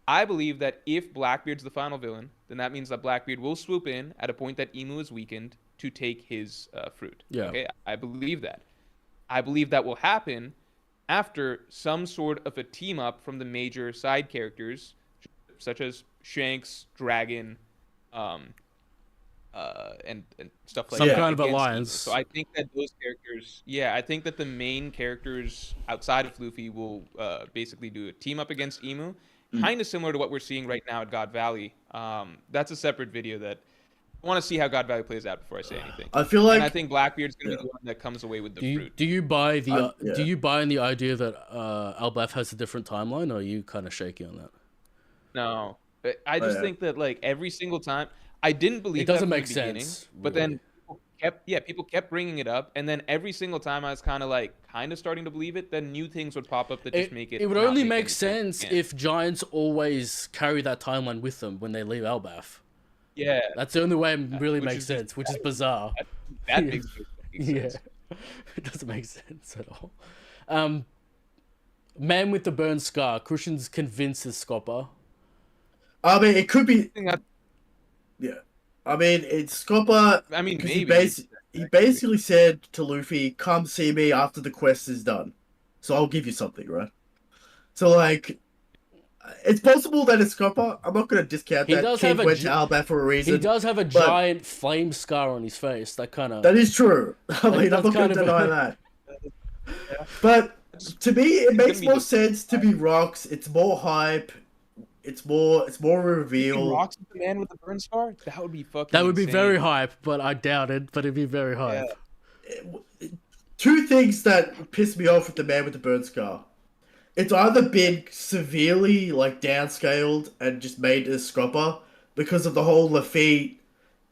I believe that if Blackbeard's the final villain, then that means that Blackbeard will swoop in at a point that Emu is weakened to take his fruit. Yeah. Okay, I believe that. I believe that will happen after some sort of a team up from the major side characters, such as Shanks, Dragon, and stuff like Some that. kind of against alliance. Emu. So I think that those characters, I think that the main characters outside of Luffy will basically do a team up against Emu, kind of similar to what we're seeing right now at God Valley. That's a separate video that I want to see how God Valley plays out before I say anything. I feel like And I think Blackbeard's gonna be the one that comes away with the fruit. Do you buy the Yeah. do you buy in the idea that Albaf has a different timeline, or are you kind of shaky on that? No, I just yeah. think that like every single time, I didn't believe It doesn't that from make the beginning, sense, but then people kept bringing it up, and then every single time I was kind of starting to believe it. Then new things would pop up that just make it. It would not only make make any sense Yeah. if giants always carry that timeline with them when they leave Albaf. Yeah, That's the only way it really which makes is just- sense, which is bizarre. that makes no fucking Yeah, sense. it doesn't make sense at all. Man with the burn scar. Christian's convinced it's Scopper. I mean it could be I think that- yeah. I mean it's Scopper. I mean, 'Cause maybe. he basically said to Luffy, "Come see me after the quest is done, so I'll give you something, right?" So like, it's possible that it's Scopper. I'm not gonna discount He that. does Kid have a went gi- to Albaf for a reason. He does have a giant flame scar on his face. That kind of. That is true. I mean, I'm that's not gonna kind of deny a- that. But to me, it gonna makes be more the- sense to be rocks. It's more hype. It's more reveal. Rocks with the man with the burn scar. That would be fucking. That would be insane. very hype, but I doubt it. But it'd be very hype. Two things that piss me off with the man with the burn scar. It's either been severely like downscaled and just made as Scopper because of the whole Lafitte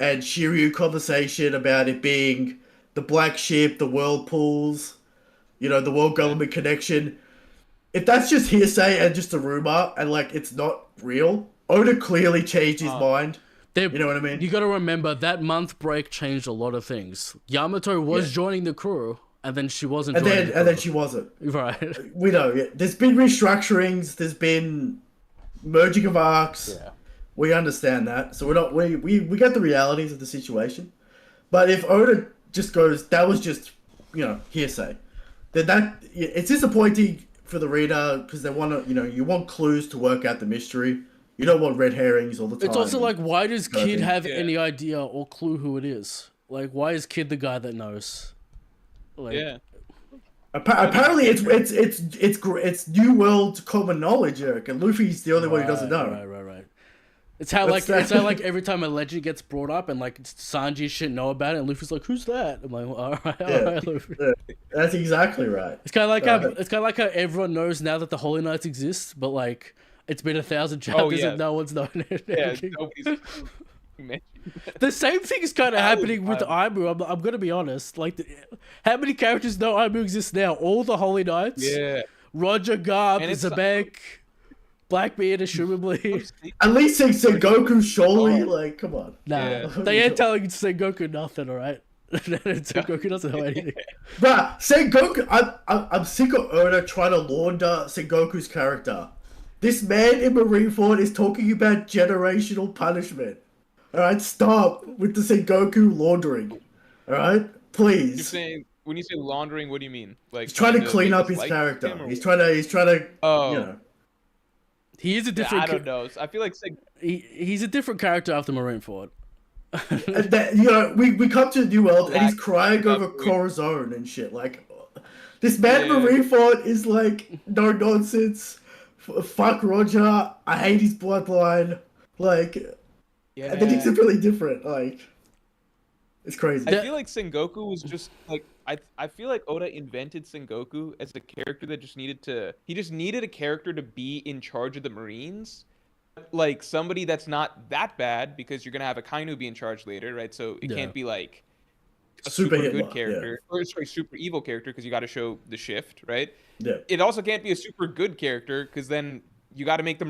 and Shiryu conversation about it being the black ship, the whirlpools, the world government connection. If that's just hearsay and just a rumor and like it's not real, Oda clearly changed his mind. You know what I mean? You got to remember that month break changed a lot of things. Yamato was joining the crew, and then she wasn't. And joining the then crew. she wasn't. Right. We know. Yeah. There's been restructurings. There's been merging of arcs. Yeah. We understand that. So we're not. We get the realities of the situation. But if Oda just goes, that was just hearsay. Then it's disappointing for the reader because they want to. You want clues to work out the mystery. You don't want red herrings all the time. It's also like, why does Kinda Kid thing. have Yeah. any idea or clue who it is? Like, why is Kid the guy that knows? Like, Yeah. Apparently, it's New World common knowledge, Eric, and Luffy's the only one who doesn't know. Right. It's how That's like it's how like every time a legend gets brought up and like Sanji should know about it, and Luffy's like, "Who's that?" I'm like, well, "All right, Luffy." Yeah, that's exactly right. It's kind of like how everyone knows now that the Holy Knights exist, but like it's been 1,000 chapters yeah. and no one's known it. Yeah, nobody's mentioned. The same thing is kind of happening with Aimu. I'm gonna be honest. Like, how many characters know Aimu exists now? All the Holy Knights. Yeah. Roger, Garp, And it's- Zabek, Blackbeard, assumably. At least Sengoku, surely, like, come on. Nah, Yeah. they ain't telling Sengoku nothing, alright? Sengoku doesn't know anything. Bruh, Sengoku, I'm sick of Oda trying to launder Sengoku's character. This man in Marineford is talking about generational punishment. Alright, stop with the Sengoku laundering. Alright? Please. You're saying when you say laundering, what do you mean? Like He's trying to clean make up us his like character. him, or He's what? trying to, Oh. you know. He is a Yeah, different. I don't know. I feel like He's a different character after Marineford. And that, you know, we come to the New World and he's Black- crying over Black- Corazon and shit. Like, this man in Yeah. Marineford is like, no nonsense. Fuck Roger. I hate his bloodline. Like, yeah. and then he's really different. Like, it's crazy. I feel like Sengoku was just like I feel like Oda invented Sengoku as a character that just needed a character to be in charge of the Marines. Like somebody that's not that bad, because you're gonna have a Kainu be in charge later, right? So it Yeah. can't be like a Super super Hitler, good character, or sorry, super evil character, because you got to show the shift, right? Yeah. It also can't be a super good character, because then you got to make the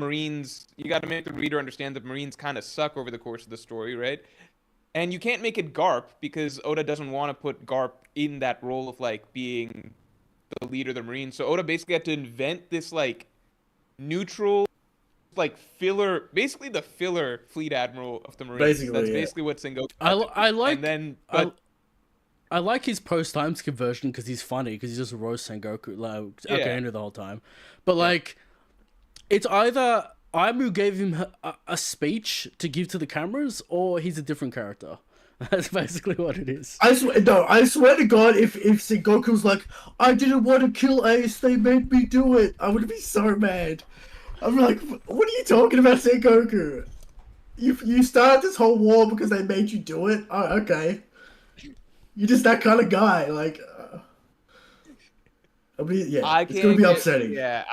reader understand that Marines kind of suck over the course of the story, right? And you can't make it Garp, because Oda doesn't want to put Garp in that role of like being the leader of the Marines. So Oda basically had to invent this like neutral, like filler, basically the filler fleet admiral of the Marines. Basically, That's yeah. basically what Sengoku. I like. And then, but I like his post times conversion because he's funny, because he just roasts Sengoku like Akainu the whole time. But like, it's either Aimu gave him a speech to give to the cameras, or he's a different character. That's basically what it is. I swear to God, if Sengoku's like, I didn't want to kill Ace, they made me do it, I would be so mad. I'm like, what are you talking about, Sengoku? You started this whole war because they made you do it? Oh, okay. You're just that kind of guy, like. I mean, yeah, it's gonna be upsetting. Yeah,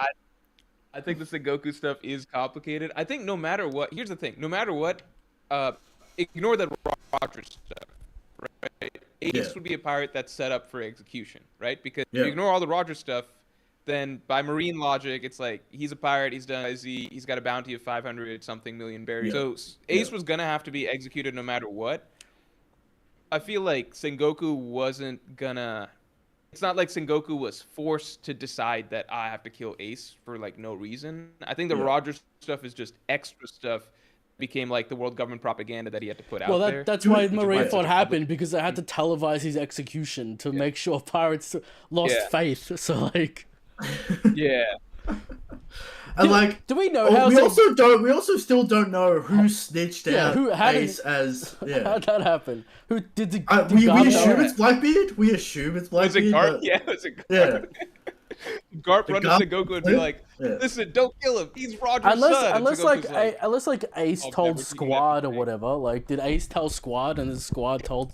I think the Sengoku stuff is complicated. I think no matter what, here's the thing: no matter what, ignore that Roger stuff, right? Ace would be a pirate that's set up for execution, right? Because if you ignore all the Roger stuff, then by Marine logic, it's like he's a pirate, he's done, he's got a bounty of 500 something million berries. So Ace was gonna have to be executed no matter what. I feel like Sengoku wasn't gonna. It's not like Sengoku was forced to decide that I have to kill Ace for like no reason. I think the Roger stuff is just extra stuff. Became like the world government propaganda that he had to put out there. That's why Marineford happened, because they had to televise his execution to make sure pirates lost faith. So like, yeah. And like, do we know how? We also still don't know who snitched out Ace as. Yeah. How'd that happen? Who did the? We assume it's Blackbeard. We assume it's Blackbeard. Was it Garp? Yeah, was it Garp? Yeah. Garp run to Sengoku and be like, "Listen, don't kill him. He's Roger's son." Unless Ace told Squad or whatever. Like, did Ace tell Squad and the Squad told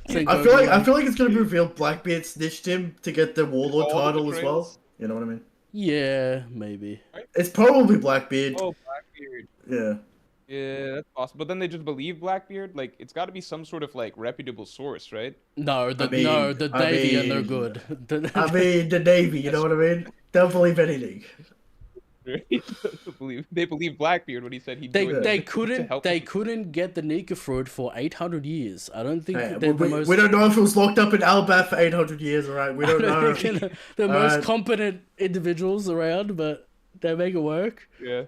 Sengoku? I feel like it's gonna be revealed Blackbeard snitched him to get the Warlord title as well. You know what I mean? Yeah, maybe. It's probably Blackbeard. Oh, Blackbeard. Yeah. Yeah, that's possible. But then they just believe Blackbeard. Like, it's got to be some sort of like reputable source, right? No, the Navy are no good. I mean, the Navy. You know what I mean? Don't believe anything. They believe Blackbeard when he said he'd do it. They couldn't get the Nika fruit for 800 years. I don't think we don't know if it was locked up in Albat for 800 years. All right, we don't know. The most competent individuals around, but they make it work. Yeah.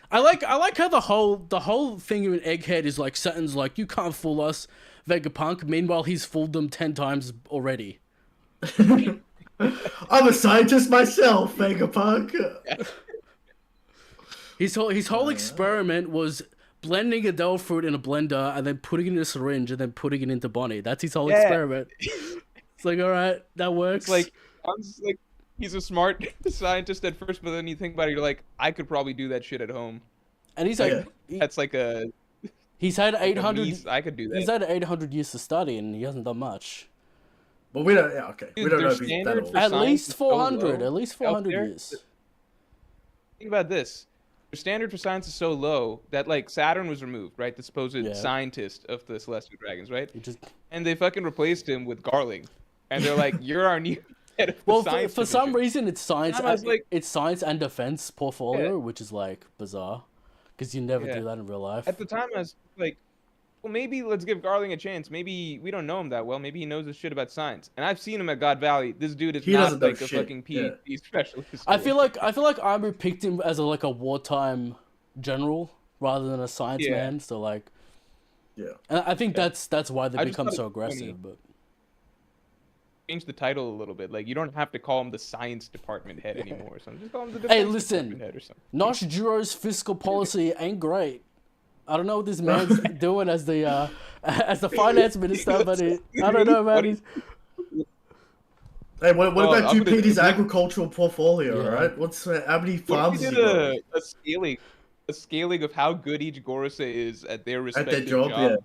I like how the whole thing in Egghead is like Saturn's like, you can't fool us, Vegapunk. Meanwhile, he's fooled them 10 times already. I'm a scientist myself, Vegapunk. His whole experiment was blending a devil fruit in a blender and then putting it in a syringe and then putting it into Bonnie. That's his whole experiment. It's like, all right, that works. Like, he's a smart scientist at first, but then you think about it, you're like, I could probably do that shit at home. And he's Oh, like, yeah. That's like a he's had like a 800. niece. I could do that. He's had 800 years to study, and he hasn't done much. But we don't. Yeah, okay. We Dude, don't their know if he's that standard old. for At science least is so 400. low At least out 400 there. years. Think about this. The standard for science is so low that like Saturn was removed, right? The supposed Yeah. scientist of the celestial dragons, right? He just And they fucking replaced him with Garling, and they're like, "You're our new head of the well, science for some division." reason, it's science. I was like- it's science and defense portfolio, Yeah. which is like bizarre, because you never Yeah. do that in real life. At the time, I was like, "Well, maybe let's give Garling a chance. Maybe we don't know him that well. Maybe he knows his shit about science." And I've seen him at God Valley. This dude is He not doesn't know like a shit, fucking PhD specialist. I feel like Armu picked him as a wartime general rather than a science Yeah. man. So like, Yeah. and I think that's why they I just become thought so it was funny. aggressive. But change the title a little bit. Like you don't have to call him the science department head anymore. So just call him the Hey, defense listen. department head or something. Nosh Juro's fiscal policy ain't great. I don't know what this man's doing as the finance minister, but I don't know, man. He's, Hey, what Oh, about I'm gonna- Jupity's agricultural portfolio? Yeah. Right? How many What farms if has we he did got? a scaling of how good each Gorose is at their At respective their job, job?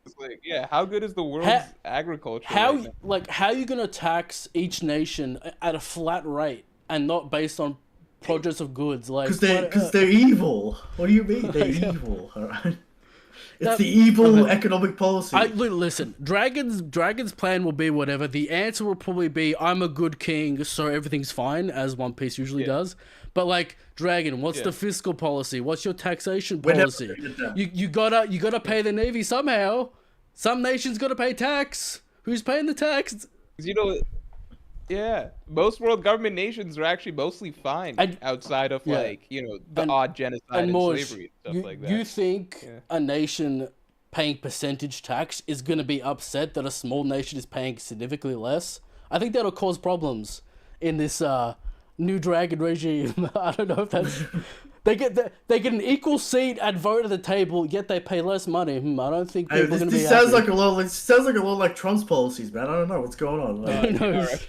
It's like, yeah, how good is the world's agriculture? how right now? how are you gonna tax each nation at a flat rate and not based on produce of goods? Like Because they're evil. What do you mean? They're evil. All right. It's That- the evil okay. economic policy. Listen, Dragon's plan will be whatever. The answer will probably be, I'm a good king, so everything's fine, as One Piece usually Yeah. does. But like, Dragon, what's Yeah. the fiscal policy? What's your taxation We're never policy? gonna get that. You gotta pay the Navy somehow. Some nations gotta pay tax. Who's paying the tax? 'Cause, you know, yeah, most world government nations are actually mostly fine And- outside of yeah. like the And- odd genocide And and more, slavery and stuff you, like that. you think Yeah. a nation paying percentage tax is gonna be upset that a small nation is paying significantly less? I think that'll cause problems in this new dragon regime. I don't know if that's they get an equal seat and vote at the table, yet they pay less money. I don't think Hey, people are gonna this be sounds happy. like a lot. It sounds like a lot like Trump's policies, man. I don't know what's going on. Who knows?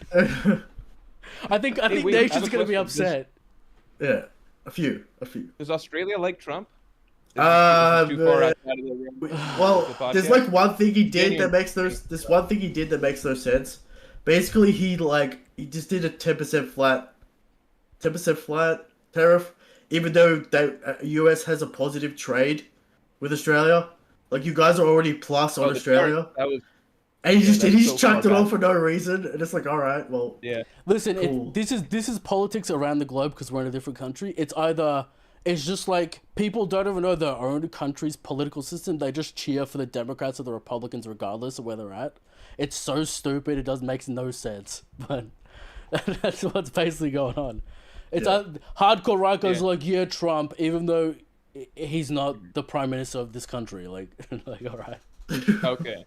I think wait, I have nations a gonna be question. upset. yeah, a few. Does Australia like Trump? Is Uh, this too far but- outside of the realm? Well, The there's podcast? like one thing he did Daniel. that makes no. This one thing he did that makes no sense. Basically, he just did a 10% flat tariff, even though the US has a positive trade with Australia. Like you guys are already plus on Oh, the Australia, start- That was and he that's just so chucked it far on back. for no reason, and it's like, all right, well, yeah. Listen, Cool. this is politics around the globe because we're in a different country. It's just like people don't even know their own country's political system. They just cheer for the Democrats or the Republicans regardless of where they're at. It's so stupid. It makes no sense. But that's what's basically going on. It's hardcore right goes Yeah. like, yeah, Trump, even though he's not the prime minister of this country. Like, like all right, Okay.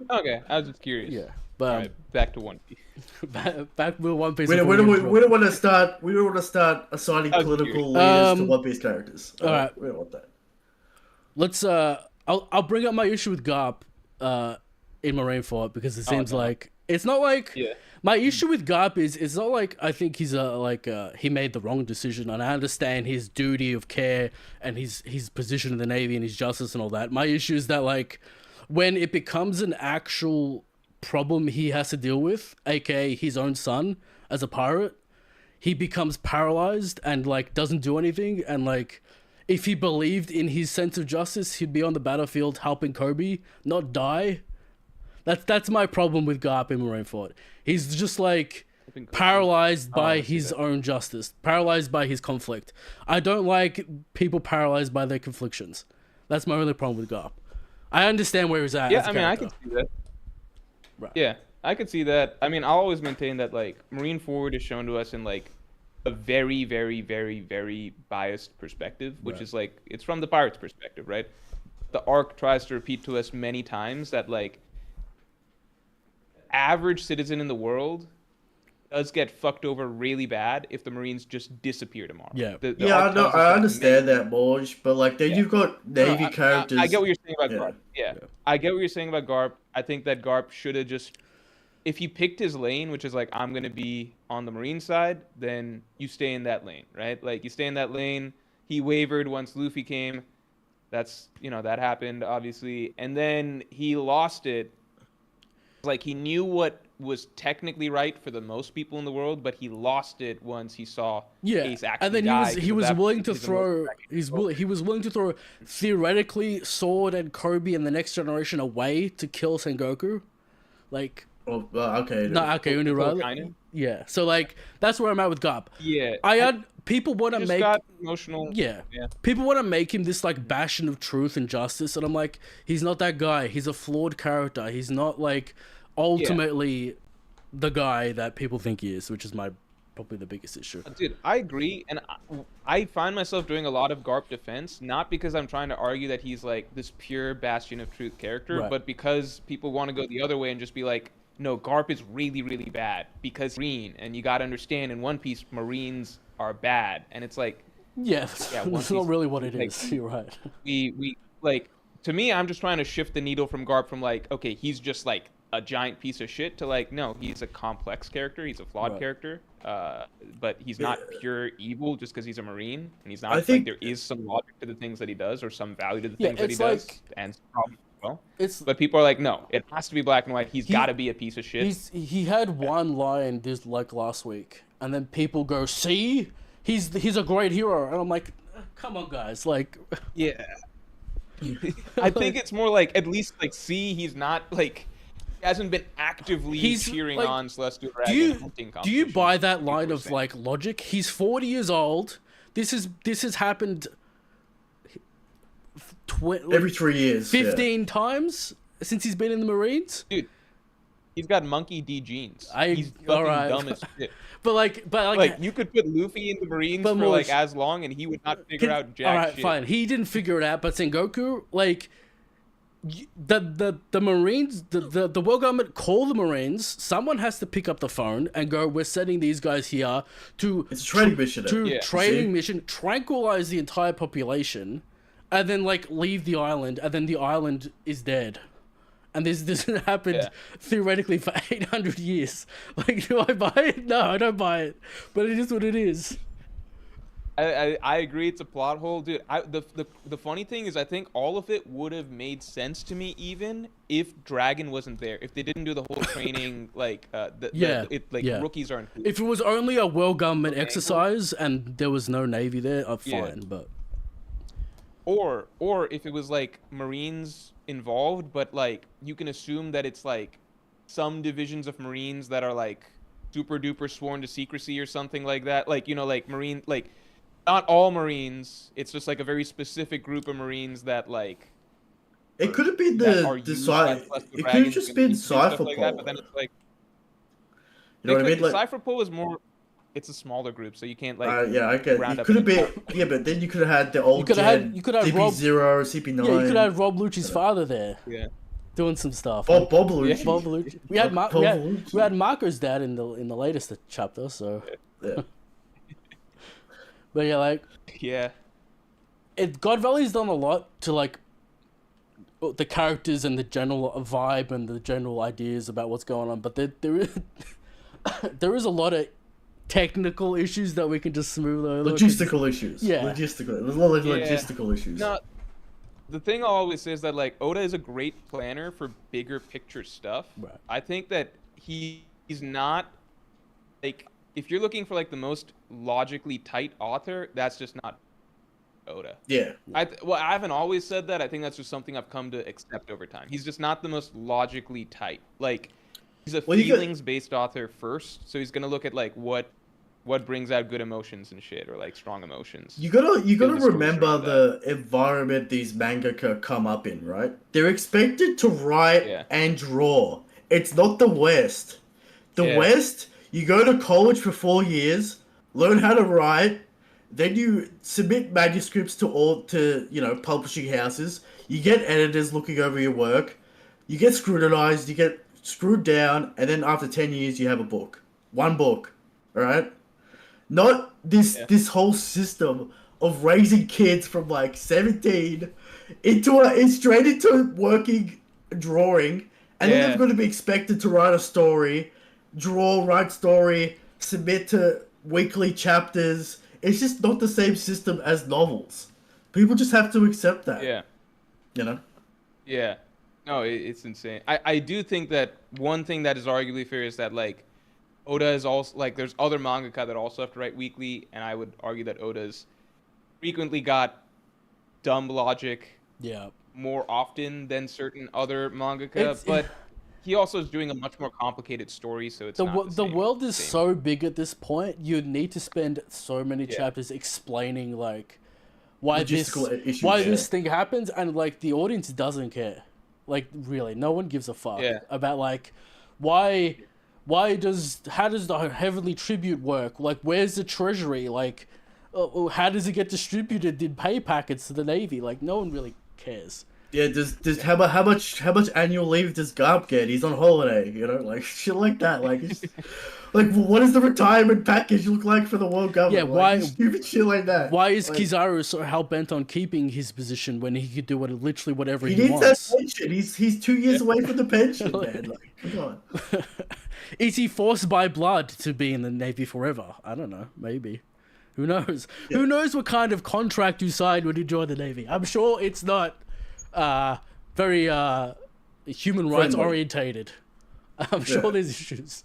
Okay. I was just curious. yeah. All But right. Back to One Piece. back with One Piece. we before don't get in we trouble. don't want to start. We don't want to start assigning I was political curious. leaders to One Piece characters. alright. We don't want that. Let's I'll bring up my issue with Garp in Marineford because it seems no. like it's not like Yeah. my issue with Garp is it's not like I think he's he made the wrong decision, and I understand his duty of care and his position in the Navy and his justice and all that. My issue is that like when it becomes an actual problem he has to deal with, aka his own son as a pirate, he becomes paralyzed and like doesn't do anything, and like if he believed in his sense of justice, he'd be on the battlefield helping Kobe, not die. That's my problem with Garp in Marineford. He's just like paralyzed by I see his that. own justice, paralyzed by his conflict. I don't like people paralyzed by their conflictions. That's my only problem with Garp. I understand where he's at. Yeah, as a I mean, I character. can see that. Right. Yeah, I could see that. I mean, I'll always maintain that like Marine Forward is shown to us in like a very, very, very, very biased perspective, which Right. is like it's from the pirate's perspective, right? The arc tries to repeat to us many times that like average citizen in the world does get fucked over really bad if the Marines just disappear tomorrow. Yeah. The Yeah, arc I know. tells us I that understand many- that, Morj, but like then you've got Navy characters. I get what you're saying about Yeah. Garp. Yeah. I get what you're saying about Garp. I think that Garp should have just, if he picked his lane, which is like, I'm going to be on the Marine side, then you stay in that lane, right? Like, you stay in that lane. He wavered once Luffy came. That's, that happened obviously, and then he lost it. Like, he knew what was technically right for the most people in the world, but he lost it once he saw Yeah, Ace actually and then die. he was willing to his emotions throw back he was willing to throw theoretically Sword and Kobe and the next generation away to kill Sengoku, like. Well, okay. No, okay, only right. Kinda. Yeah, so like that's where I'm at with Garp. Yeah, I had people want to just make got emotional. yeah, Yeah. people want to make him this like bastion of truth and justice, and I'm like, he's not that guy. He's a flawed character. He's not like ultimately the guy that people think he is, which is probably the biggest issue. Dude, I agree, and I find myself doing a lot of Garp defense, not because I'm trying to argue that he's like this pure bastion of truth character, Right. but because people want to go the other way and just be like, no, Garp is really, really bad because Marine, and you got to understand, in One Piece, Marines are bad, and it's like, Yeah, One that's Piece not really what it like, is. You're right. we like, to me, I'm just trying to shift the needle from Garp from like, okay, he's just like a giant piece of shit to like, no, he's a complex character, he's a flawed Right. character, but he's not pure evil just because he's a Marine, and he's not I think- like, there is some logic to the things that he does or some value to the Yeah, things that he it's does, like- and some problems as well. It's But people are like, no, it has to be black and white. He's got to be a piece of shit. he had one line this like last week, and then people go, "See, he's a great hero," and I'm like, "Come on, guys!" Like, Yeah. I think it's more like, at least like, see, he's not like, he hasn't been actively He's, cheering like, on Celestial do Dragon you hunting do you competitions, buy that people line are of saying. like logic? He's 40 years old. This has happened Every 3 years. 15 times since he's been in the Marines. Dude, he's got monkey D genes. He's fucking alright. dumb as shit. But like Like, you could put Luffy in the Marines But for like Morj, as long, and he would not figure out jack all right, shit. fine. He didn't figure it out, but Sengoku, like, the Marines, the world government call the Marines. Someone has to pick up the phone and go, "We're sending these guys here to It's a training mission. to Yeah. training See? mission, tranquilize the entire population, and then like leave the island, and then the island is dead." And this happened Yeah. theoretically for 800 years. Like, do I buy it? No, I don't buy it. But it is what it is. I agree, it's a plot hole, dude. The funny thing is, I think all of it would have made sense to me even if Dragon wasn't there. If they didn't do the whole training, like rookies are included. If it was only a world government exercise and there was no navy there, fine. But Or if it was like Marines involved, but like you can assume that it's like some divisions of Marines that are like super duper sworn to secrecy or something like that. Like, like Marine, like not all Marines. It's just like a very specific group of Marines that like. It could have been that are the used by Cypher. Celestial It could have Dragons just and been stuff Cypher like that, Pole. but then it's like. You know what I mean? Like, Cypher Pole is more. It's a smaller group, so you can't like. yeah, I get. round It up could have the been. entire- Yeah, but then you could have had the old could have gen. had- you could have CP0, CP9. yeah, you could have Rob Lucci's father there Yeah. doing some stuff. Bob Lucci. Bob Lucci. We had Bob we Lucci. had Marco's dad in the latest chapter. So, Yeah. but yeah, like Yeah. God Valley's done a lot to like the characters and the general vibe and the general ideas about what's going on. But there is there is a lot of technical issues that we can just smooth over. Logistical issues. Yeah. There's a lot of Yeah. logistical issues. No, the thing I always say is that like Oda is a great planner for bigger picture stuff. Right. I think that he's not like, if you're looking for like the most logically tight author, that's just not Oda. Yeah. I haven't always said that. I think that's just something I've come to accept over time. He's just not the most logically tight. Like, he's a Well, you got- feelings-based author first, so he's gonna look at like what brings out good emotions and shit, or like strong emotions. You gotta the stories remember around the environment these mangaka come up in, right? They're expected to write Yeah. and draw. It's not the West. The Yeah. West, you go to college for 4 years, learn how to write, then you submit manuscripts to publishing houses. You get editors looking over your work. You get scrutinized. You get screwed down, and then after 10 years, you have a book. One book, all right? Not this whole system of raising kids from like 17 straight into working drawing, and then they're going to be expected to write a story, write story, submit to weekly chapters. It's just not the same system as novels. People just have to accept that. Yeah. You know. Yeah. No, it's insane. I do think that one thing that is arguably fair is that like Oda is also like there's other mangaka that also have to write weekly, and I would argue that Oda's frequently got dumb logic Yeah. more often than certain other mangaka, It's- but he also is doing a much more complicated story, so it's not The world is same. so big at this point. You need to spend so many Yeah. chapters explaining like why Logistical issues, why yeah. this thing happens, and like the audience doesn't care. Like really, no one gives a fuck Yeah. about like how does the heavenly tribute work? Like where's the treasury? Like how does it get distributed in pay packets to the navy? Like no one really cares. Yeah, does how much annual leave does Garp get? He's on holiday, you know, like shit like that. Like, it's, like what does the retirement package look like for the world government? Yeah, like, why- stupid shit like that? Why is like, Kizaru so hell bent on keeping his position when he could do literally whatever He he needs that wants? pension. He's 2 years away from the pension, man. Like, come on. Is he forced by blood to be in the Navy forever? I don't know. Maybe. Who knows? Yeah. Who knows what kind of contract you signed when you joined the Navy? I'm sure it's not very human rights Friendly. orientated. I'm sure Yeah. there's issues.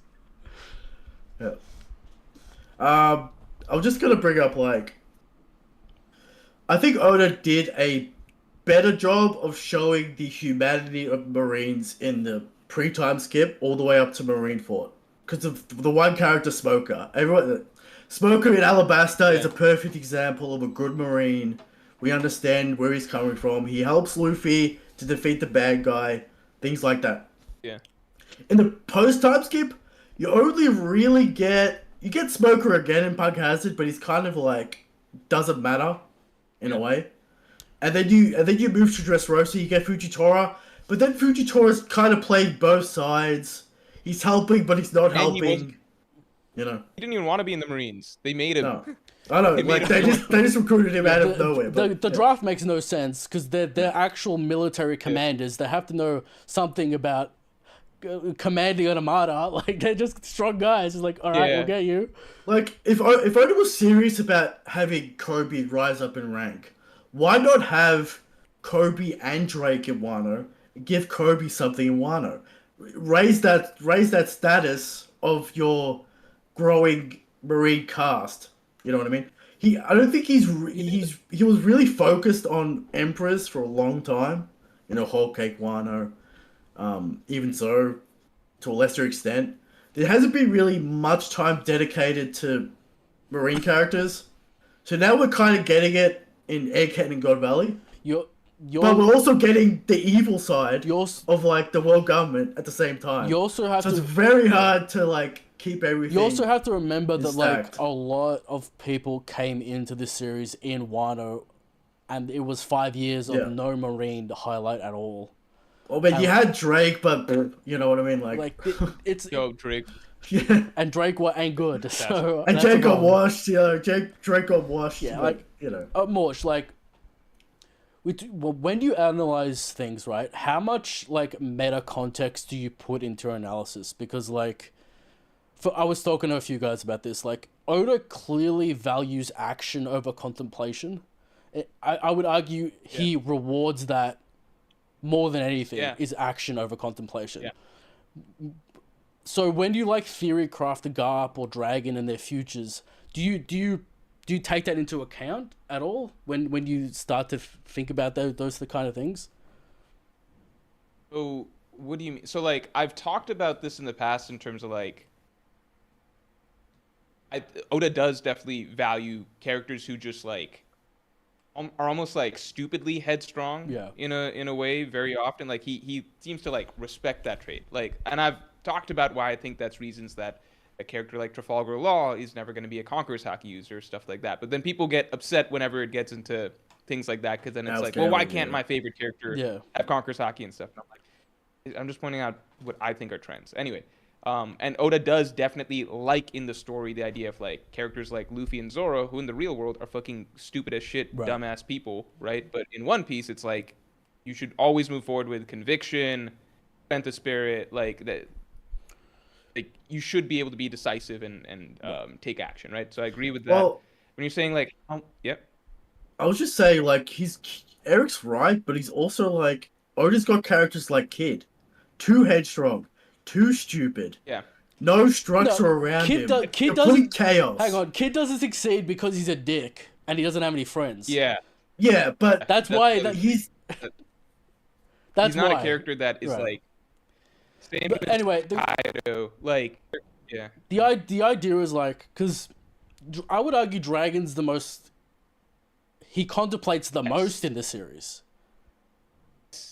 Yeah. I'm just gonna bring up like, I think Oda did a better job of showing the humanity of Marines in the pre-time skip all the way up to Marineford, because of the one character Smoker. Smoker in Alabasta is a perfect example of a good Marine. We understand where he's coming from. He helps Luffy to defeat the bad guy, things like that. Yeah. In the post-time skip, you only really get Smoker again in Punk Hazard, but he's kind of like doesn't matter in a way. And then you move to Dressrosa, you get Fujitora, but then Fujitora's kind of playing both sides. He's helping, but he's not And he helping. wasn't- You know. He didn't even want to be in the Marines. They made him. No. I know, They made like they him- just recruited him out of nowhere. The But, yeah. draft makes no sense because they're actual military commanders. They have to know something about commanding an armada. Like they're just strong guys. It's like, all right, Yeah. we'll get you. Like, if Oda was serious about having Kobe rise up in rank, why not have Kobe and Drake in Wano? Give Kobe something in Wano. Raise that status of your growing Marine cast. You know what I mean? I don't think he was really focused on Emperors for a long time. You know, Whole Cake Wano, even so, to a lesser extent. There hasn't been really much time dedicated to Marine characters. So now we're kind of getting it in Egghead and God Valley. But we're also getting the evil side of like the world government at the same time. You also have so to. it's very hard to like keep everything. You also have to remember that like stacked. a lot of people came into this series in Wano, and it was 5 years of Yeah. no Marine to highlight at all. Well, but you had Drake, but you know what I mean, Like it's Yo, Drake. yeah. and Drake ain't good. So And that's a Drake got problem. washed. Drake got washed. Yeah, like like- you know. Morj, like, when you analyze things, right? How much like meta context do you put into your analysis? Because like, I was talking to a few guys about this. Like, Oda clearly values action over contemplation. I would argue he rewards that more than anything. Yeah. Is action over contemplation. Yeah. So when you like theory craft a Garp or Dragon and their futures, do you take that into account at all when you start to think about those the kind of things? So what do you mean? So like I've talked about this in the past in terms of like Oda does definitely value characters who just like are almost like stupidly headstrong. Yeah. In a way, very often. Like he seems to like respect that trait. Like, and I've talked about why I think that's reasons that a character like Trafalgar Law is never going to be a Conqueror's Haki user, stuff like that. But then people get upset whenever it gets into things like that because then it's like, well, why can't my favorite character have Conqueror's Haki and stuff? And I'm just pointing out what I think are trends. Anyway, and Oda does definitely like in the story the idea of like characters like Luffy and Zoro, who in the real world are fucking stupid as shit, dumbass people, right? But in One Piece, it's like you should always move forward with conviction, Penta spirit, like that. Like you should be able to be decisive and take action, right? So I agree with that. Well, when you're saying like, yep. I was just saying, like, Eric's right, but he's also like Oda's got characters like Kid, too headstrong, too stupid, Yeah. no structure No, around him, Kid complete doesn't. chaos. Hang on, Kid doesn't succeed because he's a dick and he doesn't have any friends. Yeah. Yeah, but That's why. That's he's not why. a character that is Right. like. Same But with anyway, Kaido, like, yeah. the idea is like, because I would argue Dragon's the most. He contemplates the most in the series.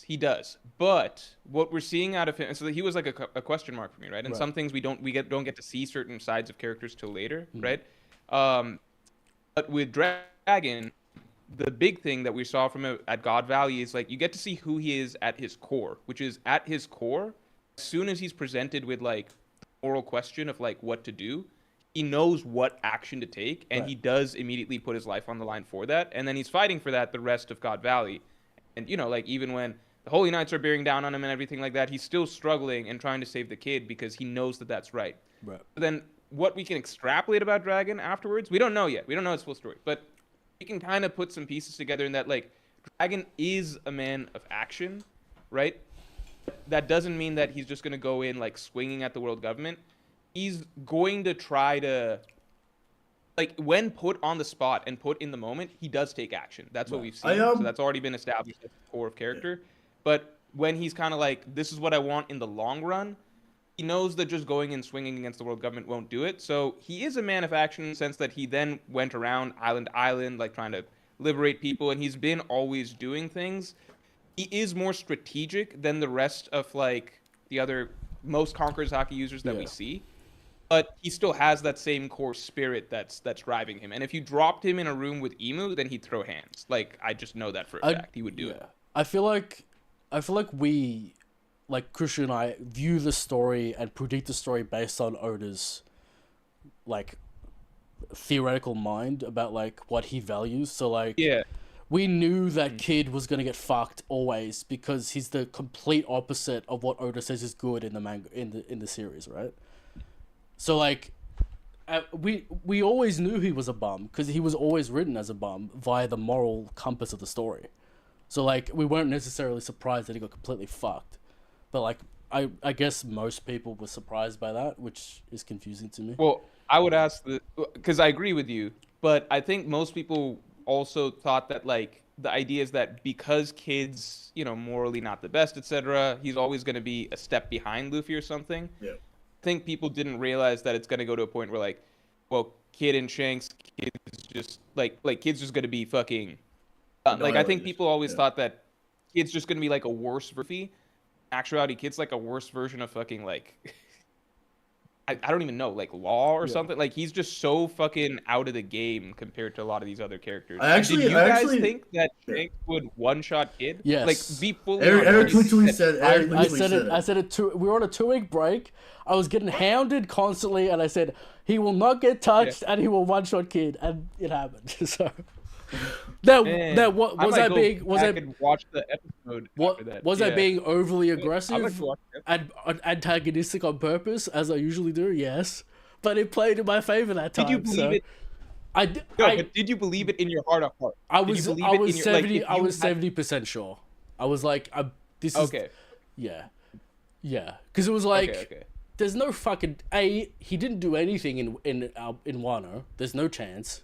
He does, but what we're seeing out of him, so he was like a question mark for me, right? And Right. some things don't get to see certain sides of characters till later, Hmm. right? But with Dragon, the big thing that we saw from him at God Valley is like you get to see who he is at his core, which is at his core. As soon as he's presented with like the moral question of like what to do, he knows what action to take, and Right. he does immediately put his life on the line for that. And then he's fighting for that the rest of God Valley. And like even when the Holy Knights are bearing down on him and everything like that, he's still struggling and trying to save the kid because he knows that that's right. Right. But then what we can extrapolate about Dragon afterwards, we don't know yet. We don't know his full story, but we can kind of put some pieces together in that like Dragon is a man of action, right? That doesn't mean that he's just going to go in like swinging at the world government. He's going to try to, like, when put on the spot and put in the moment, he does take action. That's what we've seen. So that's already been established as the core of character. But when he's kind of like, this is what I want in the long run, he knows that just going and swinging against the world government won't do it. So he is a man of action in the sense that he then went around island to island, like trying to liberate people, and he's been always doing things. He is more strategic than the rest of like the other most Conqueror's Haki users that we see. But he still has that same core spirit that's driving him. And if you dropped him in a room with Emu, then he'd throw hands. Like, I just know that for a fact. He would do it. I feel like we, like Christian and I, view the story and predict the story based on Oda's like theoretical mind about like what he values. So like, Yeah. we knew that Kid was gonna get fucked always because he's the complete opposite of what Oda says is good in the manga in the series, right? So like, we always knew he was a bum because he was always written as a bum via the moral compass of the story. So like, we weren't necessarily surprised that he got completely fucked, but like, I guess most people were surprised by that, which is confusing to me. Well, I would ask because I agree with you, but I think most people also thought that like the idea is that because Kid's morally not the best, etc., he's always going to be a step behind Luffy or something. Yeah. I think people didn't realize that it's going to go to a point where like, well, Kid and Shanks, Kid's just like Kid's just going to be fucking. Like I think people always thought that Kid's just going to be like a worse Luffy. In actuality, Kid's like a worse version of fucking like. I don't even know, like Law or something. Like he's just so fucking out of the game compared to a lot of these other characters. Did you guys think that Shanks would one-shot Kid? Yes. Like be fully. Eric literally said. I said it. We were on a 2-week break. I was getting hounded constantly, and I said he will not get touched, and he will one-shot Kid, and it happened. So that what was I being? Was I watch the episode? What after that. was I being overly I'd like aggressive, to watch it. antagonistic on purpose, as I usually do? Yes, but it played in my favor that time. Did you believe it? But did you believe it in your heart of heart? I was 70% sure. I was like, this is okay. Yeah, because it was like, Okay. there's no fucking he didn't do anything in Wano. There's no chance.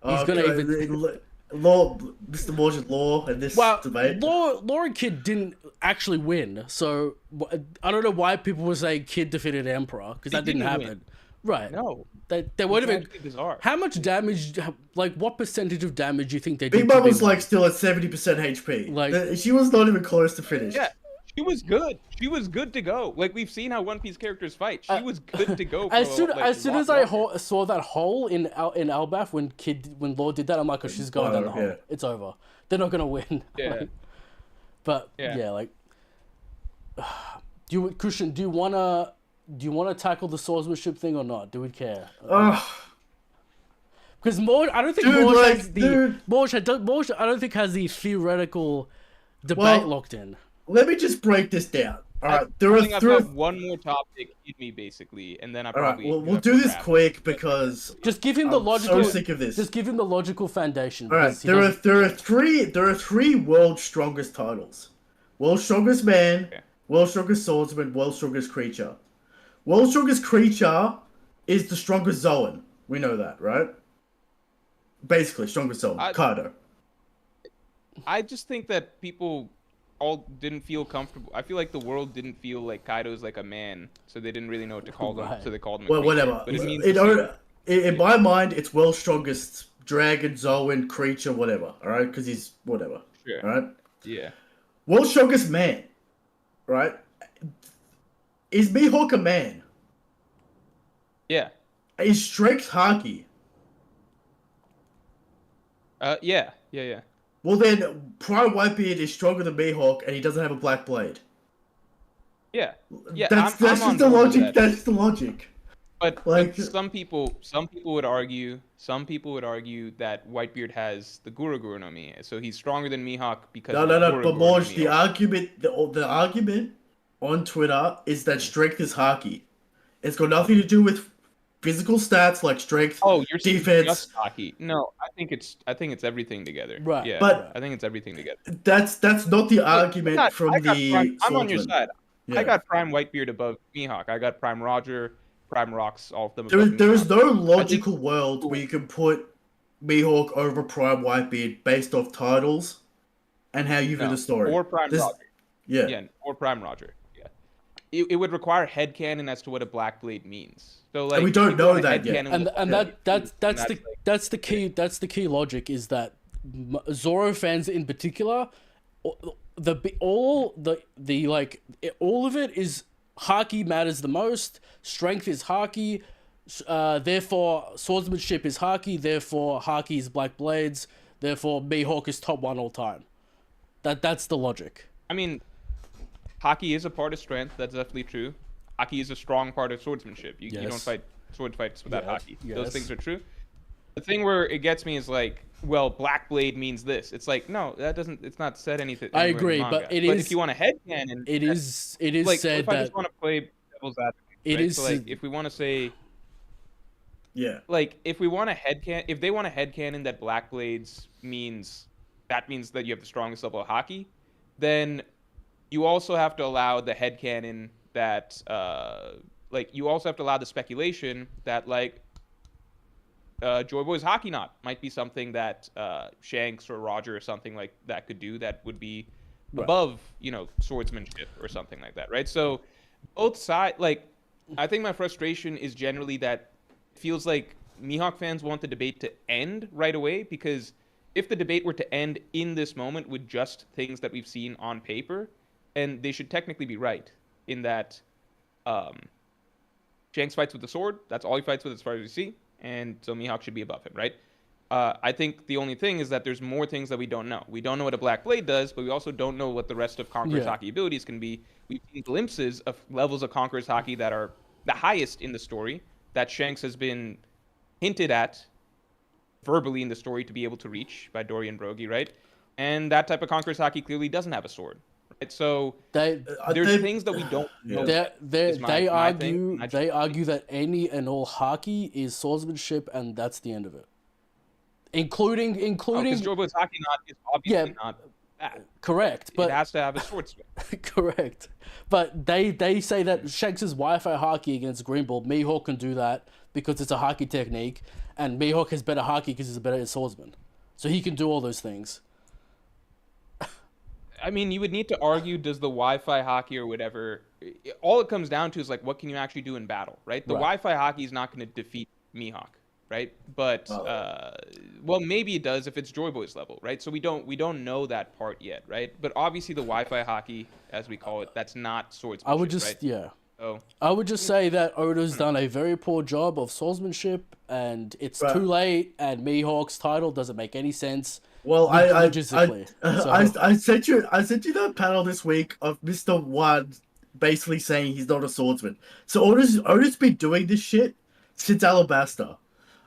He's gonna even Law, Mr.Morj's Law in this debate. Law and Kid didn't actually win, so I don't know why people were saying Kid defeated Emperor because that didn't happen. Win. Right? No, they weren't even. Bizarre. How much damage? Like, what percentage of damage do you think they did? Big Mom was like still at 70% HP. Like she was not even close to finish. Yeah. She was good. She was good to go. Like we've seen how One Piece characters fight. She was good to go. As soon as I saw that hole in Elbaf when Law did that, I'm like, oh, she's going down the hole. Yeah. It's over. They're not gonna win. Yeah. But like, Christian, do you wanna tackle the swordsmanship thing or not? Do we care? Because Morj, I don't think Morj I don't think has the theoretical debate locked in. Let me just break this down. All right, there are I think I've got one more topic in me, basically, and then I All right, probably. well, we'll have to do this wrap. quick because Just give him the I'm logical. so sick of this. Just give him the logical foundation. All right, because he there are doesn't- three world's strongest titles: world's strongest man, Okay. world's strongest swordsman, world's strongest creature. World's strongest creature is the strongest Zoan. We know that, right? Basically, strongest Zoan, Kaido. I just think that people all didn't feel comfortable. I feel like the world didn't feel like Kaido's like a man, so they didn't really know what to call him. Right. So they called him. Well, whatever. But it means in my mind, it's world's strongest dragon, Zoan, creature, whatever. All right, because he's whatever. Sure. All right. Yeah. World's strongest man, right? Is Mihawk a man? Yeah. Is strength Haki? Yeah. Yeah. Well then, Prime Whitebeard is stronger than Mihawk, and he doesn't have a black blade. Yeah. Yeah. That's I'm just on the board with logic. that. That's the logic. But Like- some people would argue that Whitebeard has the Guru no Mi, so he's stronger than Mihawk because No. of the But Guru Morj, no the Mi. argument, the argument on Twitter is that strength is Haki. It's got nothing to do with physical stats like strength. Oh, you're saying defense. just hockey? No, I think it's everything together. Right. Yeah. But- I think it's everything together. That's not the argument I got from the. Prime, I'm on your swordsman. side. Yeah. I got Prime Whitebeard above Mihawk. I got Prime Roger, Prime Rocks, all of them. There above is Mihawk. no logical world where you can put Mihawk over Prime Whitebeard based off titles and how you view No, the story. or Prime This- Roger. Yeah. Yeah, or Prime Roger. Yeah. It would require headcanon as to what a black blade means. So like we don't if you know want a that yet. headcanon and with and black that blades, that's then the that's the key logic is that Zoro fans in particular, all of it is Haki matters the most. Strength is Haki, therefore swordsmanship is Haki. Therefore Haki is black blades. Therefore Mihawk is top one all time. That's the logic. I mean, hockey is a part of strength. That's definitely true. Hockey is a strong part of swordsmanship. You don't Yes. fight sword fights without Yes, hockey. yes. Those things are true. The thing where it gets me is like, well, black blade means this. It's like, no, that doesn't. It's not said anything. I anywhere in the agree, manga. but it is- if you want a headcanon, It is like said if I that just want to play devil's advocate, it right? is So like, said- if we want to say, Yeah. like, if we want a headcanon, if they want a headcanon that black blades means that you have the strongest level of hockey, then you also have to allow the headcanon that you also have to allow the speculation that Joy Boy's hockey knot might be something that Shanks or Roger or something like that could do that would be above, swordsmanship or something like that, right? So both sides, I think my frustration is generally that it feels like Mihawk fans want the debate to end right away, because if the debate were to end in this moment with just things that we've seen on paper, and they should technically be right in that Shanks fights with the sword, that's all he fights with as far as we see, and so Mihawk should be above him, right? I think the only thing is that there's more things that we don't know. We don't know what a Black Blade does, but we also don't know what the rest of Conqueror's Haki abilities can be. We've seen glimpses of levels of Conqueror's Haki that are the highest in the story, that Shanks has been hinted at verbally in the story to be able to reach by Dorian Brogy, right? And that type of Conqueror's Haki clearly doesn't have a sword, right? So there's things that we don't know. They argue that any and all Haki is swordsmanship, and that's the end of it. Including Because Jobo's Haki knot is obviously not that. Correct, but it has to have a sword swing. correct. But they say that Shanks' Wi-Fi Haki against Greenball, Mihawk can do that because it's a Haki technique, and Mihawk has better Haki because he's a better swordsman. So he can do all those things. I mean, you would need to argue, does the Wi-Fi Haki or whatever, all it comes down to is what can you actually do in battle, right? The Wi-Fi Haki is not going to defeat Mihawk, right? But well, maybe it does if it's Joy Boy's level, right? So we don't know that part yet, right? But obviously the Wi-Fi Haki, as we call it, that's not swordsmanship. I would just say that Oda's done a very poor job of swordsmanship, and it's too late, and Mihawk's title doesn't make any sense. Well, I sent you that panel this week of Mr. One basically saying he's not a swordsman. So Oda's been doing this shit since Alabasta.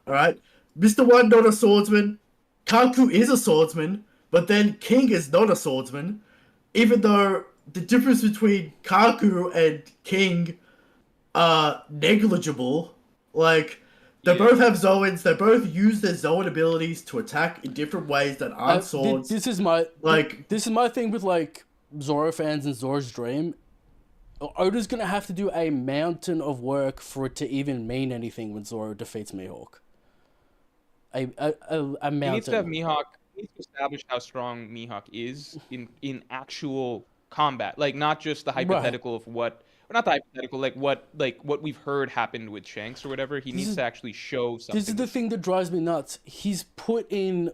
Alright? Mr. One not a swordsman. Kaku is a swordsman, but then King is not a swordsman. Even though the difference between Kaku and King are negligible. Like, they Yeah. both have Zoans. They both use their Zoan abilities to attack in different ways that aren't swords. This is my Like- this is my thing with like Zoro fans and Zoro's Dream. Oda's gonna have to do a mountain of work for it to even mean anything when Zoro defeats Mihawk. A mountain. He needs to have Mihawk. He needs to establish how strong Mihawk is in actual combat, like not just the hypothetical of what, or not the hypothetical, like what we've heard happened with Shanks or whatever. He needs to actually show something. This is the thing that drives me nuts. He's put in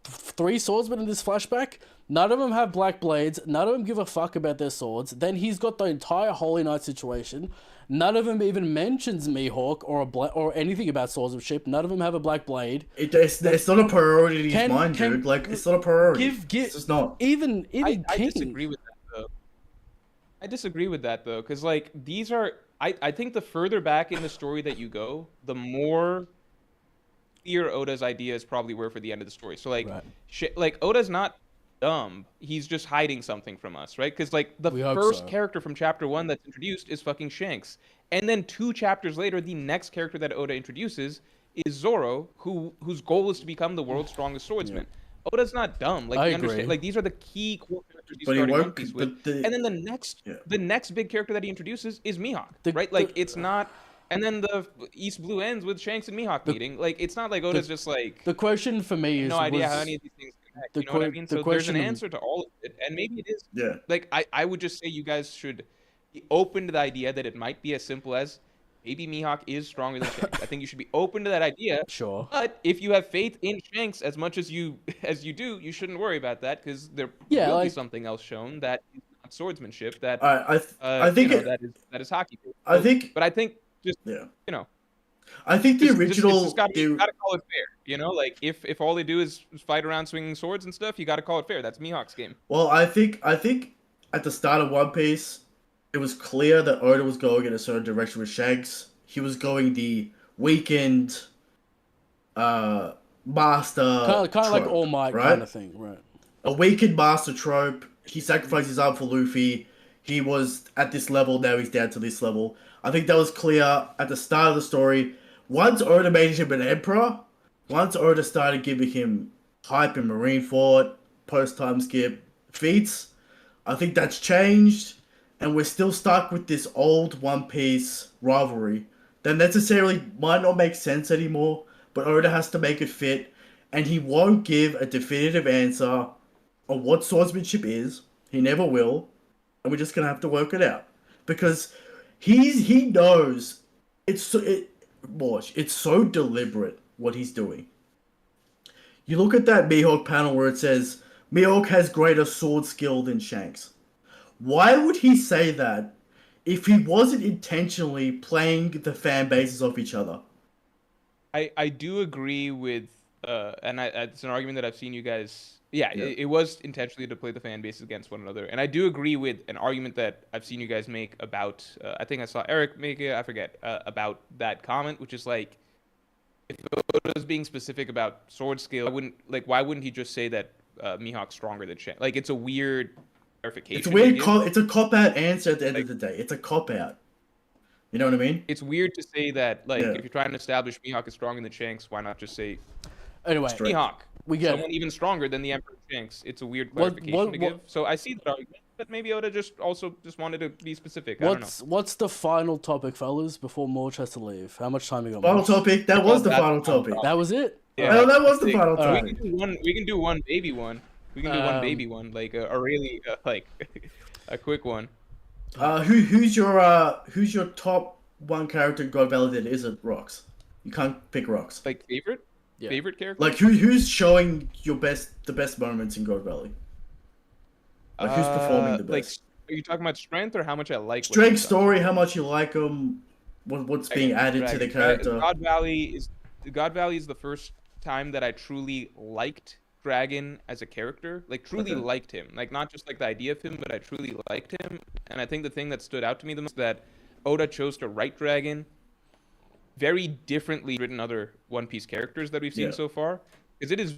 3 swordsmen in this flashback. None of them have black blades. None of them give a fuck about their swords. Then he's got the entire Holy Knight situation. None of them even mentions Mihawk or anything about swordsmanship. None of them have a black blade. It's not a priority in his mind, dude. Like, it's not a priority. It's just not. Even I King. disagree with that though. I disagree with that though, because like these are. I think the further back in the story that you go, the more clear Oda's ideas probably were for the end of the story. So like, like Oda's not dumb. He's just hiding something from us, right? Because like the first character from chapter 1 that's introduced is fucking Shanks, and then 2 chapters later, the next character that Oda introduces is Zoro, whose goal is to become the world's strongest swordsman. Oda's not dumb. Like, you understand? Like, these are the key core characters he's starting One Piece with. And then the next big character that he introduces is Mihawk, right? Like, it's not. And then the East Blue ends with Shanks and Mihawk meeting. Like, it's not like Oda's just like. The question for me is. No idea how any of these things connect. You know what I mean? So there's an answer to all of it, and maybe it is. Yeah. Like, I would just say you guys should be open to the idea that it might be as simple as. Maybe Mihawk is stronger than Shanks. I think you should be open to that idea. Sure. But if you have faith in Shanks as much as you do, you shouldn't worry about that because there will be something else shown that is not swordsmanship. That I think that is hockey. I think, but I think just I think the original. You gotta call it fair. You know, like if all they do is fight around swinging swords and stuff, you gotta call it fair. That's Mihawk's game. Well, I think at the start of One Piece, it was clear that Oda was going in a certain direction with Shanks. He was going the weakened master kind of trope, like All Might right? kind of thing, right? A weakened master trope. He sacrificed his arm for Luffy. He was at this level, now he's down to this level. I think that was clear at the start of the story. Once Oda made him an emperor, once Oda started giving him hype in Marineford, post-time skip feats, I think that's changed. And we're still stuck with this old One Piece rivalry that necessarily might not make sense anymore, but Oda has to make it fit, and he won't give a definitive answer on what swordsmanship is. He never will, and we're just gonna have to work it out because he knows it's so deliberate what he's doing. You look at that Mihawk panel where it says Mihawk has greater sword skill than Shanks. Why would he say that if he wasn't intentionally playing the fan bases off each other? I do agree with, and it's an argument that I've seen you guys. Yeah, it was intentionally to play the fan bases against one another, and I do agree with an argument that I've seen you guys make about. I think I saw Eric make it. I forget about that comment, which is like, if Oda's being specific about sword skill, why wouldn't he just say that Mihawk's stronger than Shanks? Like, it's a weird. It's a weird. It's a cop-out answer at the end of the day. It's a cop-out. You know what I mean? It's weird to say that. Like, if you're trying to establish Mihawk is stronger than Shanks, why not just say Mihawk? We get someone even stronger than the Emperor Shanks. It's a weird clarification to give. So I see that argument, but maybe Oda just wanted to be specific. I don't know. What's the final topic, fellas? Before Morj has to leave, how much time we got? Final topic. That was the final topic. That was it. Yeah, well, that was the final topic. We can do one baby one. We can do one baby one, like a really like a quick one. Who's your top one character in God Valley that isn't Rocks? You can't pick Rocks. Like favorite character? Like who's showing the best moments in God Valley? Like who's performing the best? Like, are you talking about strength or how much I like? Strength, story, how much you like them, what's being added to the character. God Valley is the first time that I truly liked Dragon as a character, like truly liked him, like not just like the idea of him, but I truly liked him. And I think the thing that stood out to me the most that Oda chose to write Dragon very differently written other One Piece characters that we've seen so far, because it is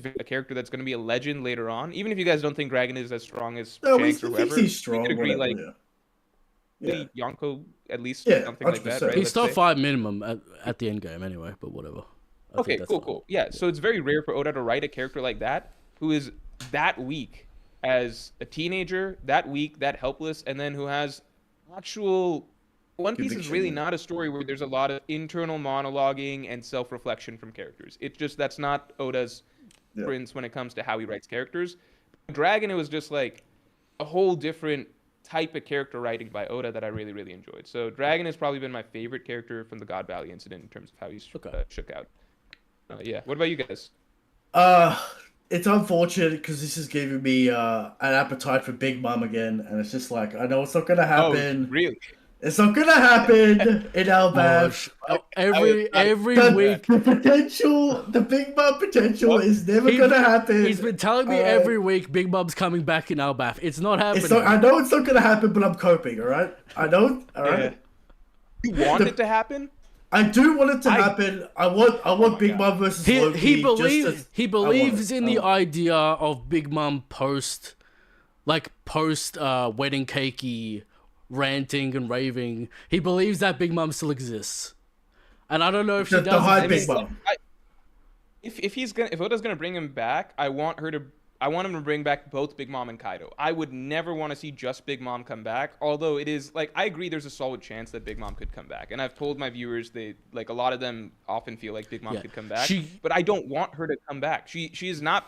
a character that's going to be a legend later on. Even if you guys don't think Dragon is as strong as No, Shanks or he thinks whoever, he's strong. we could agree, Whatever, like, yeah. Yonko at least, Yeah, something like that, 100%. right? He's Let's top say. 5 minimum at the end game anyway, but whatever. I Okay, think that's cool, fine. cool. Yeah, so it's very rare for Oda to write a character like that who is that weak as a teenager, that weak, that helpless, and then who has actual. One Piece is Conviction, really yeah. not a story where there's a lot of internal monologuing and self-reflection from characters. It's just that's not Oda's prince when it comes to how he writes characters. Dragon, it was just like a whole different type of character writing by Oda that I really, really enjoyed. So Dragon has probably been my favorite character from the God Valley incident in terms of how he shook out. Yeah. What about you guys? It's unfortunate because this is giving me an appetite for Big Mom again, and it's just like I know it's not gonna happen. Oh, really? It's not gonna happen in Albath. Every week. The Big Mom potential is never gonna happen. He's been telling me every week Big Mom's coming back in Albath. It's not happening. I know it's not gonna happen, but I'm coping. All right, I know. All right. You want it to happen? I do want it to happen. I want Big Mom versus Loki. He believes in the idea of Big Mom post wedding cakey ranting and raving. He believes that Big Mom still exists, and I don't know if she does. The high Big Mom. If Oda's gonna bring him back, I want him to bring back both Big Mom and Kaido. I would never want to see just Big Mom come back. Although it is like I agree, there's a solid chance that Big Mom could come back, and I've told my viewers a lot of them often feel like Big Mom could come back. But I don't want her to come back. She was not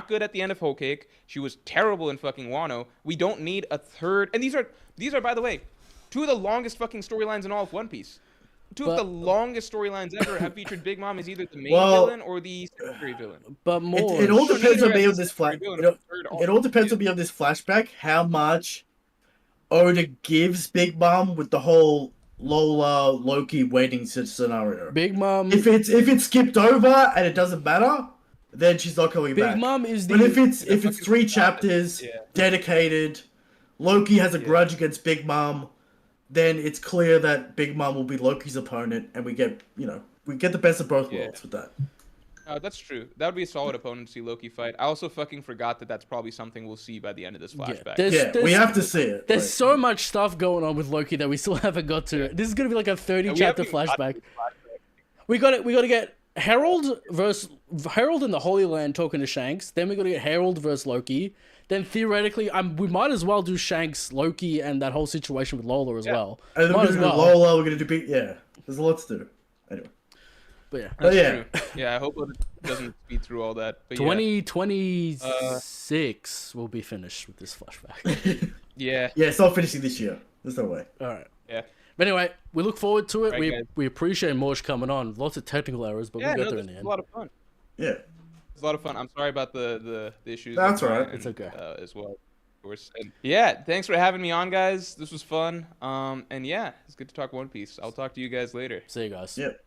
good at the end of Whole Cake. She was terrible in fucking Wano. We don't need a third. And these are by the way, two of the longest fucking storylines in all of One Piece. Two of the longest storylines ever have featured Big Mom as either the main villain or the secondary villain. But more, it all depends on me on this It all depends on me on this flashback. How much Oda gives Big Mom with the whole Lola Loki wedding scenario. Big Mom. If it's skipped over and it doesn't matter, then she's not coming back. Big Mom is But if it's 3 chapters dedicated, Loki has a grudge against Big Mom, then it's clear that Big Mom will be Loki's opponent, and we get the best of both worlds with that. That's true. That would be a solid opponent to see Loki fight. I also fucking forgot that that's probably something we'll see by the end of this flashback. We have to see it. There's so much stuff going on with Loki that we still haven't got to. This is gonna be like a 30-chapter flashback. We got to get Harold in the Holy Land talking to Shanks. Then we got to get Harold versus Loki. Then theoretically, we might as well do Shanks, Loki, and that whole situation with Lola as well. And then we're gonna do Lola. We're gonna do there's a lot to do. Anyway. But yeah. That's true. Yeah, I hope it doesn't speed through all that. But 2026 will be finished with this flashback. Yeah, it's not finishing this year. There's no way. All right. Yeah. But anyway, we look forward to it. Right, we appreciate Morj coming on. Lots of technical errors, but we'll get there in the end. A lot of fun. Yeah. It's a lot of fun. I'm sorry about the issues. That's all right. It's okay. As well. Of course. And yeah, thanks for having me on, guys. This was fun. And yeah, it's good to talk One Piece. I'll talk to you guys later. See you guys. Yep.